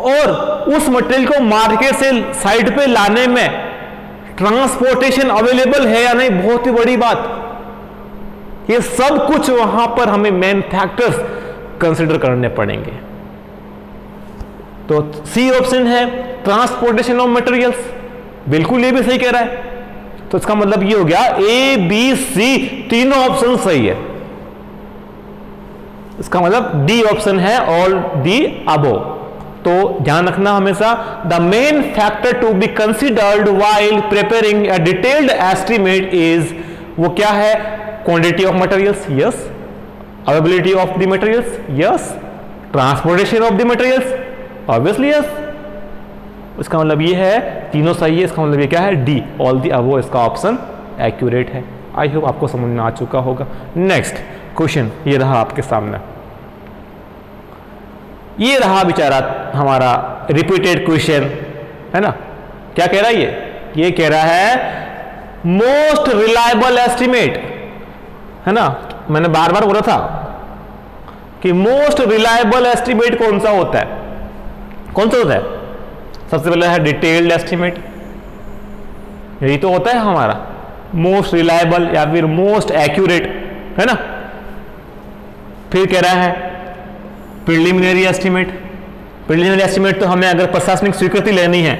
और उस मटेरियल को मार्केट से साइड पे लाने में ट्रांसपोर्टेशन अवेलेबल है या नहीं, बहुत ही बड़ी बात। ये सब कुछ वहां पर हमें मेन फैक्टर्स कंसिडर करने पड़ेंगे। तो सी ऑप्शन है ट्रांसपोर्टेशन ऑफ मटेरियल्स, बिल्कुल ये भी सही कह रहा है। तो इसका मतलब ये हो गया ए बी सी तीनों ऑप्शन सही है। इसका मतलब डी ऑप्शन है ऑल दी अबोव। तो ध्यान रखना हमेशा, the main factor to be considered while preparing a detailed estimate is, वो क्या है? Quantity of materials, yes. Availability of the materials, yes. Transportation of the materials, obviously yes. इसका मतलब ये है तीनों सही है। इसका मतलब ये क्या है? डी ऑल दी अबोव, इसका ऑप्शन एक्यूरेट है। आई होप आपको समझ में आ चुका होगा। नेक्स्ट क्वेश्चन ये रहा आपके सामने। ये रहा बेचारा हमारा रिपीटेड क्वेश्चन, है ना। क्या कह रहा है ये कह रहा है मोस्ट रिलायबल एस्टिमेट, है ना। मैंने बार बार बोला था कि मोस्ट रिलायबल एस्टिमेट कौन सा होता है, कौन सा होता है। सबसे पहले है डिटेल्ड एस्टिमेट, यही तो होता है हमारा मोस्ट रिलायबल या फिर मोस्ट एक्यूरेट, है ना। फिर कह रहा है प्रिलिमिनरी एस्टिमेट। प्रिलिमिनरी एस्टिमेट तो हमें अगर प्रशासनिक स्वीकृति लेनी है,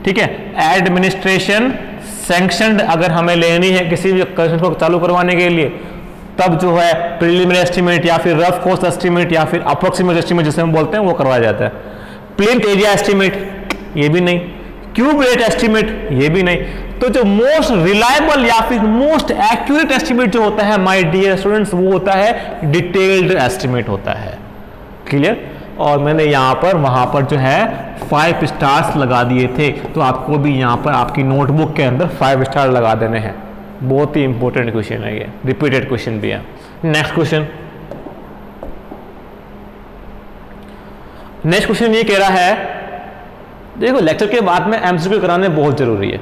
ठीक है, एडमिनिस्ट्रेशन सैंक्शनड अगर हमें लेनी है किसी भी कंस्ट्रक्शन को चालू करवाने के लिए, तब जो है प्रिलिमिनरी एस्टिमेट या फिर रफ कॉस्ट एस्टिमेट या फिर अप्रोक्सीमेट एस्टिमेट जिसे हम बोलते हैं वो करवाया जाता है। प्लिंथ एरिया एस्टिमेट ये भी नहीं, क्यूब रेट एस्टिमेट ये भी नहीं। तो जो मोस्ट रिलायबल या फिर मोस्ट एक्यूरेट एस्टिमेट जो होता है माय डियर स्टूडेंट्स, वो होता है डिटेल्ड एस्टिमेट होता है। क्लियर। और मैंने यहाँ पर वहाँ पर जो है 5 स्टार्स लगा दिए थे, तो आपको भी यहाँ पर आपकी नोटबुक के अंदर 5 स्टार लगा देने हैं। बहुत ही इंपॉर्टेंट क्वेश्चन है ये, रिपीटेड क्वेश्चन भी है। नेक्स्ट क्वेश्चन, नेक्स्ट क्वेश्चन ये कह रहा है, देखो लेक्चर के बाद में एमसीक्यू कराने बहुत जरूरी है,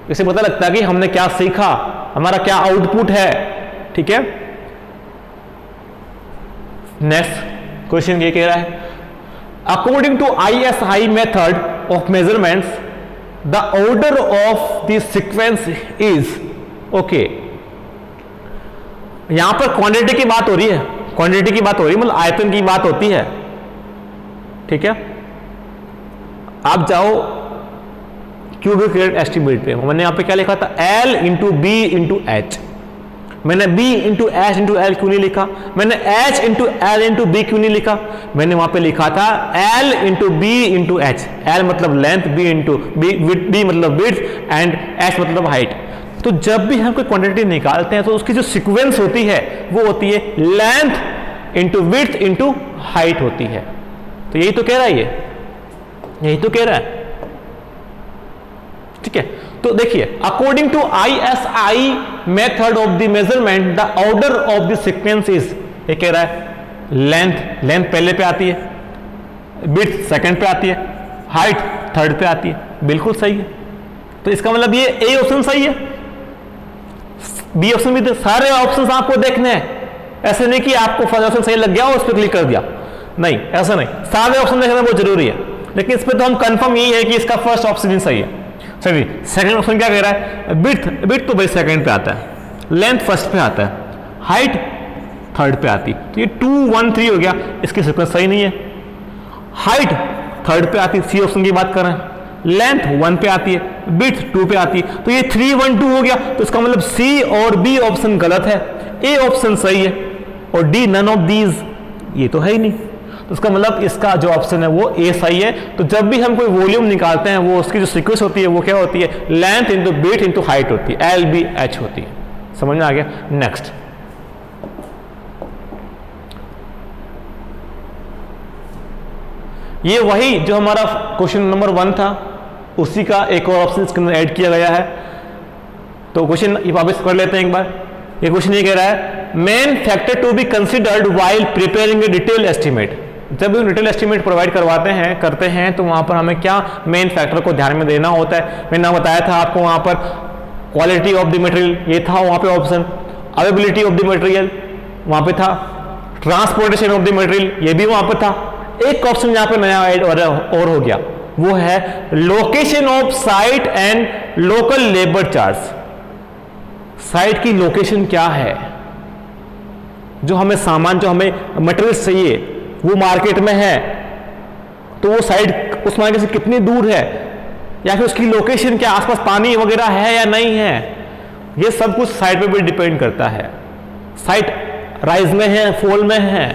इससे पता लगता है कि हमने क्या सीखा, हमारा क्या आउटपुट है, ठीक है। नेक्स्ट क्वेश्चन ये कह रहा है according to ISI method of measurements the order of the sequence is, okay. यहां पर क्वांटिटी की बात हो रही है, क्वांटिटी की बात हो रही है, मतलब आयतन की बात होती है, ठीक है। आप जाओ क्यूबिक रेट एस्टिमेट पे, मैंने यहां पे क्या लिखा था L into B into H. मैंने B into H into L क्यों नहीं लिखा, मैंने H into L into B क्यों नहीं लिखा, मैंने वहां पे लिखा था L into B into H. L मतलब लेंथ, B इंटू बी मतलब विड्थ एंड H मतलब हाइट। तो जब भी हम कोई क्वांटिटी निकालते हैं तो उसकी जो सीक्वेंस होती है वो होती है length into width into height होती है। तो यही तो कह रहा है, यही तो कह रहा है, ठीक है। तो देखिए according to ISI method of the measurement the order of the sequence is, ये कह रहा है लेंथ, लेंथ पहले पे आती है, विड्थ सेकंड पे आती है, हाइट थर्ड पे आती है। बिल्कुल सही है। तो इसका मतलब ये ए ऑप्शन सही है, बी ऑप्शन भी, सारे ऑप्शन आपको देखने हैं। ऐसे नहीं कि आपको फर्स्ट ऑप्शन सही लग गया और उस पर क्लिक कर दिया, नहीं ऐसा नहीं, सारे ऑप्शन देखना बहुत जरूरी है। लेकिन इस पर तो हम कंफर्म यही है कि इसका फर्स्ट ऑप्शन ही सही है। सही, सेकंड ऑप्शन क्या कह रहा है, विड्थ, विड्थ तो भाई सेकंड पे आता है, लेंथ फर्स्ट पे आता है, हाइट थर्ड पे आती है। तो ये 2 1 3 हो गया, इसकी सीक्वेंस सही नहीं है। हाइट थर्ड पे आती है, सी ऑप्शन की बात कर रहे हैं, लेंथ 1 पे आती है, विड्थ 2 पे आती है। तो ये 3 1 2 हो गया। तो इसका मतलब सी और बी ऑप्शन गलत है, ए ऑप्शन सही है और डी नन ऑफ दीज, ये तो है ही नहीं। तो इसका मतलब इसका जो ऑप्शन है वो ए सही है। तो जब भी हम कोई वॉल्यूम निकालते हैं वो उसकी जो सीक्वेंस होती है वो क्या होती है, length into width into height होती है, LBH होती है। समझ में आ गया। नेक्स्ट, ये वही जो हमारा क्वेश्चन नंबर 1 था उसी का एक और ऑप्शन इसके अंदर ऐड किया गया है। तो क्वेश्चन वापस कर लेते हैं एक बार। ये क्वेश्चन ये कह रहा है main factor to be considered while preparing a detail estimate. जब हम डिटेल एस्टिमेट प्रोवाइड करवाते हैं करते हैं तो वहां पर हमें क्या मेन फैक्टर को ध्यान में देना होता है। मैंने बताया था आपको, वहां पर क्वालिटी ऑफ द मटेरियल ये था वहां पे option, availability of the material वहां पे था, ट्रांसपोर्टेशन ऑफ द मटेरियल ये भी वहां पर था। एक ऑप्शन यहाँ पे नया ऐड और हो गया, वो है location of site and local labour charge. Site की लोकेशन क्या है, जो हमें सामान, जो हमें मटेरियल चाहिए वो मार्केट में है, तो वो साइट उस मार्केट से कितनी दूर है, या फिर उसकी लोकेशन क्या, आसपास पानी वगैरह है या नहीं है, ये सब कुछ साइट पे भी डिपेंड करता है। साइट राइज में है, फॉल में है,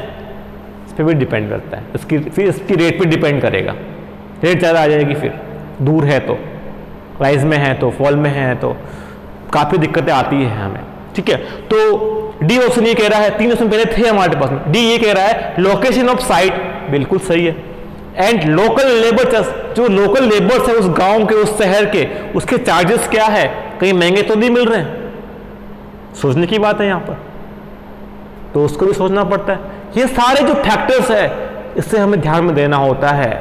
इस पर भी डिपेंड करता है। फिर इसकी रेट पे डिपेंड करेगा, रेट ज़्यादा आ जाएगी, फिर दूर है तो, राइज में है तो, फॉल में है तो काफ़ी दिक्कतें आती है हमें, ठीक है। तो डी ऑप्शन ये कह रहा है, 3 ऑप्शन पहले थे हमारे पास में, डी ये कह रहा है लोकेशन ऑफ साइट, बिल्कुल सही है, एंड लोकल लेबर चार्ज, जो लोकल लेबर्स है उस गांव के, उस शहर के, उसके चार्जेस क्या है, कहीं महंगे तो नहीं मिल रहे हैं, सोचने की बात है यहाँ पर, तो उसको भी सोचना पड़ता है। ये सारे जो फैक्टर्स है इससे हमें ध्यान में देना होता है।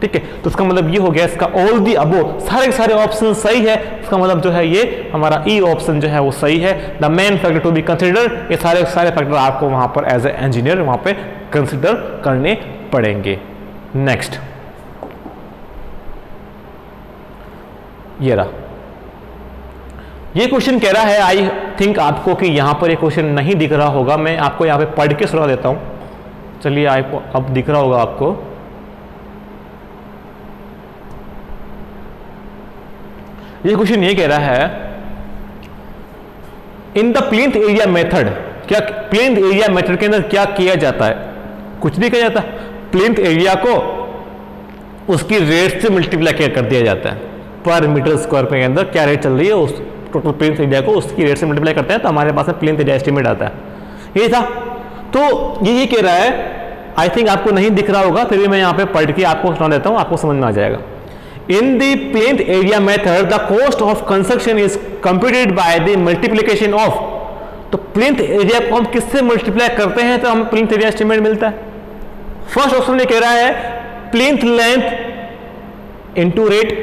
ठीक है, तो इसका मतलब ये हो गया इसका ऑल दी अबो, सारे के सारे ऑप्शन सही है। इसका मतलब जो है ये हमारा ई ऑप्शन जो है वो सही है। The main factor to be consider, ये सारे फैक्टर आपको वहां पर एज ए इंजीनियर वहां पे कंसिडर करने पड़ेंगे। नेक्स्ट ये रहा, ये क्वेश्चन कह रहा है, आई थिंक आपको कि यहां पर ये क्वेश्चन नहीं दिख रहा होगा, मैं आपको यहां पे पढ़ के सुना देता हूं। चलिए आपको अब दिख रहा होगा आपको। ये क्वेश्चन ये कह रहा है, in the plinth area method, क्या प्लिंथ एरिया मेथड के अंदर क्या किया जाता है? कुछ नहीं किया जाता। प्लिंथ एरिया को उसकी रेट से मल्टीप्लाई कर दिया जाता है। पर मीटर स्क्वायर के अंदर क्या रेट चल रही है उस टोटल प्लिंथ एरिया को उसकी रेट से मल्टीप्लाई करते हैं, तो हमारे पास में प्लिंथ एरिया एस्टिमेट आता है। ये था, तो यही कह रहा है, आई थिंक आपको नहीं दिख रहा होगा, फिर भी मैं यहाँ पे पढ़ के आपको सुना देता हूँ, आपको समझ में आ जाएगा। In the plinth area method the cost of construction is computed by the multiplication of, तो प्लिंथ एरिया को हम किससे मल्टीप्लाई करते हैं तो हमें प्लिंथ एरिया एस्टिमेट मिलता है। फर्स्ट ऑप्शन में कह रहा है plinth length into rate.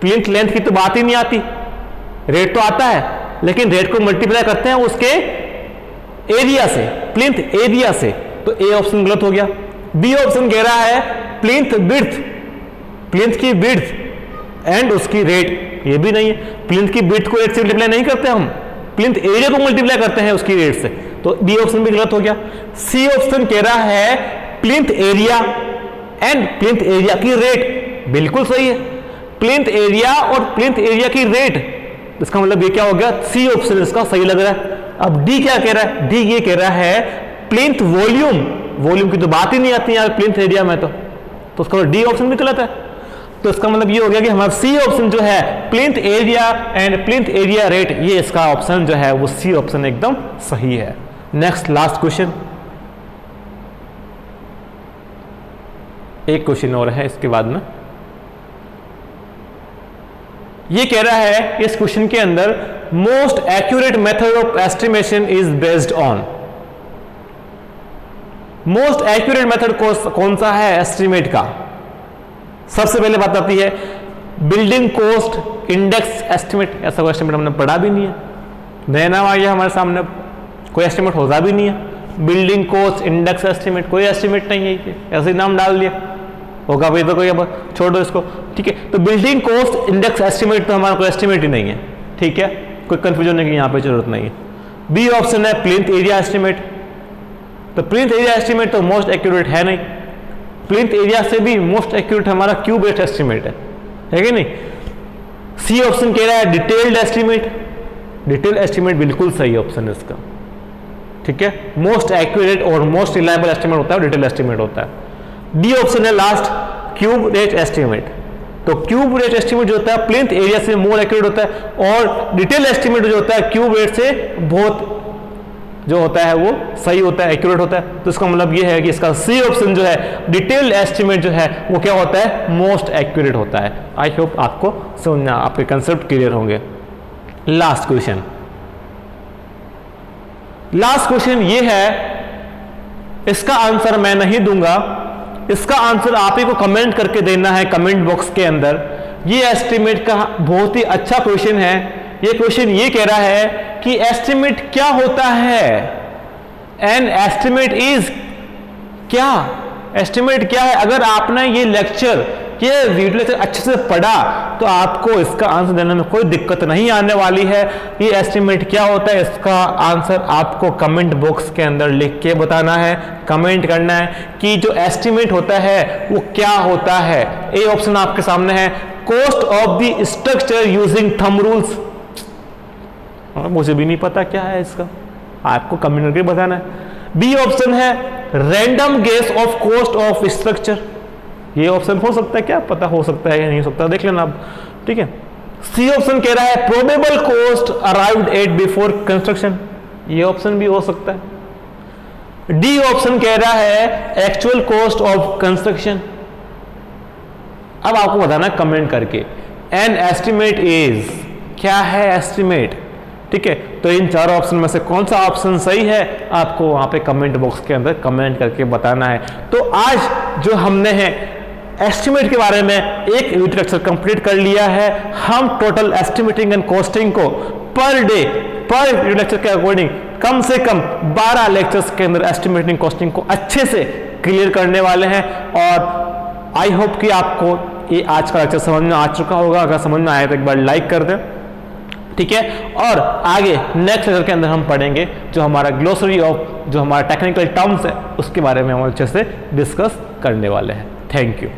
Plinth length की तो बात ही नहीं आती, रेट तो आता है, लेकिन रेट को मल्टीप्लाई करते हैं उसके एरिया से, प्लिंथ एरिया से, तो ए ऑप्शन गलत हो गया। बी ऑप्शन कह रहा है प्लिंथ विड्थ, प्लिंथ की विड्थ एंड उसकी रेट, ये भी नहीं है। प्लिंथ की विड्थ को रेट से मल्टीप्लाई नहीं करते हम, प्लिंथ एरिया को मल्टीप्लाई करते हैं उसकी रेट से, तो बी ऑप्शन भी गलत हो गया। सी ऑप्शन कह रहा है plinth area and plinth area की रेट, बिल्कुल सही है। प्लिंथ एरिया और प्लिंथ एरिया की रेट, इसका मतलब ये क्या हो गया, सी ऑप्शन इसका सही लग रहा है। अब डी क्या कह रहा है, डी ये कह रहा है प्लिंथ वॉल्यूम, वॉल्यूम की तो बात ही नहीं आती यार प्लिंथ एरिया में, तो उसका डी ऑप्शन भी गलत है। तो इसका मतलब ये हो गया कि हमारा सी ऑप्शन जो है plinth area and plinth area rate, ये इसका ऑप्शन जो है वो सी ऑप्शन एकदम सही है। नेक्स्ट लास्ट क्वेश्चन, एक क्वेश्चन और है इसके बाद में। ये कह रहा है इस क्वेश्चन के अंदर most accurate method of estimation is based on, most accurate method कौन सा है एस्टिमेट का? सबसे पहले बात आती है बिल्डिंग कॉस्ट इंडेक्स एस्टिमेट। ऐसा कोई एस्टिमेट हमने पढ़ा भी नहीं है, नया नाम आ गया हमारे सामने, कोई एस्टिमेट होता भी नहीं है। बिल्डिंग कॉस्ट इंडेक्स एस्टिमेट, कोई एस्टिमेट नहीं है, ऐसे ही नाम डाल दिया होगा भाई, तो कोई अब छोड़ दो इसको। ठीक है, तो बिल्डिंग कॉस्ट इंडेक्स एस्टिमेट तो हमारा कोई एस्टिमेट ही नहीं है। ठीक है, कोई कंफ्यूजन नहीं की यहाँ पे जरूरत नहीं है। बी ऑप्शन है प्लिंथ एरिया एस्टिमेट, तो प्लिंथ एरिया एस्टिमेट तो मोस्ट एक्यूरेट है नहीं, प्लिंथ एरिया से भी मोस्ट एक्यूरेट हमारा क्यूब बेस्ड एस्टिमेट है कि नहीं। सी ऑप्शन कह रहा है डिटेल्ड एस्टिमेट, डिटेल एस्टिमेट बिल्कुल सही ऑप्शन है इसका। ठीक है, मोस्ट एक्यूरेट और मोस्ट रिलायबल एस्टिमेट होता है, डिटेल एस्टिमेट होता है। डी ऑप्शन है लास्ट क्यूब रेट एस्टिमेट, तो क्यूब रेट एस्टिमेट जो होता है प्लिंथ एरिया से मोर एक्यूरेट होता है, और डिटेल एस्टिमेट जो होता है क्यूब रेट से बहुत जो होता है वो सही होता है, एक्यूरेट होता है। तो इसका मतलब ये है कि इसका सी ऑप्शन जो है डिटेल एस्टिमेट जो है वो क्या होता है, मोस्ट एक्यूरेट होता है। आई होप आपको समझना, आपके कंसेप्ट क्लियर होंगे। लास्ट क्वेश्चन, लास्ट क्वेश्चन ये है, इसका आंसर मैं नहीं दूंगा, इसका आंसर आप ही को कमेंट करके देना है कमेंट बॉक्स के अंदर। ये एस्टिमेट का बहुत ही अच्छा क्वेश्चन है। ये क्वेश्चन ये कह रहा है कि एस्टिमेट क्या होता है, एन एस्टिमेट इज क्या, एस्टिमेट क्या है। अगर आपने ये लेक्चर, ये वीडियो लेक्चर अच्छे से पढ़ा तो आपको इसका आंसर देने में कोई दिक्कत नहीं आने वाली है। ये एस्टिमेट क्या होता है, इसका आंसर आपको कमेंट बॉक्स के अंदर लिख के बताना है, कमेंट करना है कि जो एस्टिमेट होता है वो क्या होता है। ए ऑप्शन आपके सामने है cost of the structure using thumb rules, मुझे भी नहीं पता क्या है इसका, आपको कमेंट करके बताना है। बी ऑप्शन है random guess of cost of structure, ये ऑप्शन हो सकता है, क्या पता हो सकता है या नहीं हो सकता, देख लेना आप। ठीक है, सी ऑप्शन कह रहा है probable cost arrived at before construction, ये ऑप्शन भी हो सकता है। डी ऑप्शन कह रहा है एक्चुअल कॉस्ट ऑफ कंस्ट्रक्शन। अब आपको बताना कमेंट करके एन एस्टिमेट इज, क्या है एस्टिमेट। ठीक है। तो इन चारों ऑप्शन में से कौन सा ऑप्शन सही है आपको वहां पे कमेंट बॉक्स के अंदर कमेंट करके बताना है। तो आज जो हमने है एस्टिमेट के बारे में एक यूनिट लेक्चर कंप्लीट कर लिया है। हम टोटल एस्टिमेटिंग एंड कॉस्टिंग को per day per unit lecture के अकॉर्डिंग कम से कम 12 लेक्चर्स के अंदर एस्टिमेटिंग कॉस्टिंग को अच्छे से क्लियर करने वाले हैं। और आई होप कि आपको ये आज का लेक्चर समझ में आ चुका होगा। अगर समझ में आया तो एक बार लाइक कर दें, ठीक है। और आगे नेक्स्ट लेक्चर के अंदर हम पढ़ेंगे जो हमारा ग्लोसरी ऑफ जो हमारा टेक्निकल टर्म्स है उसके बारे में हम अच्छे से डिस्कस करने वाले हैं। Thank you.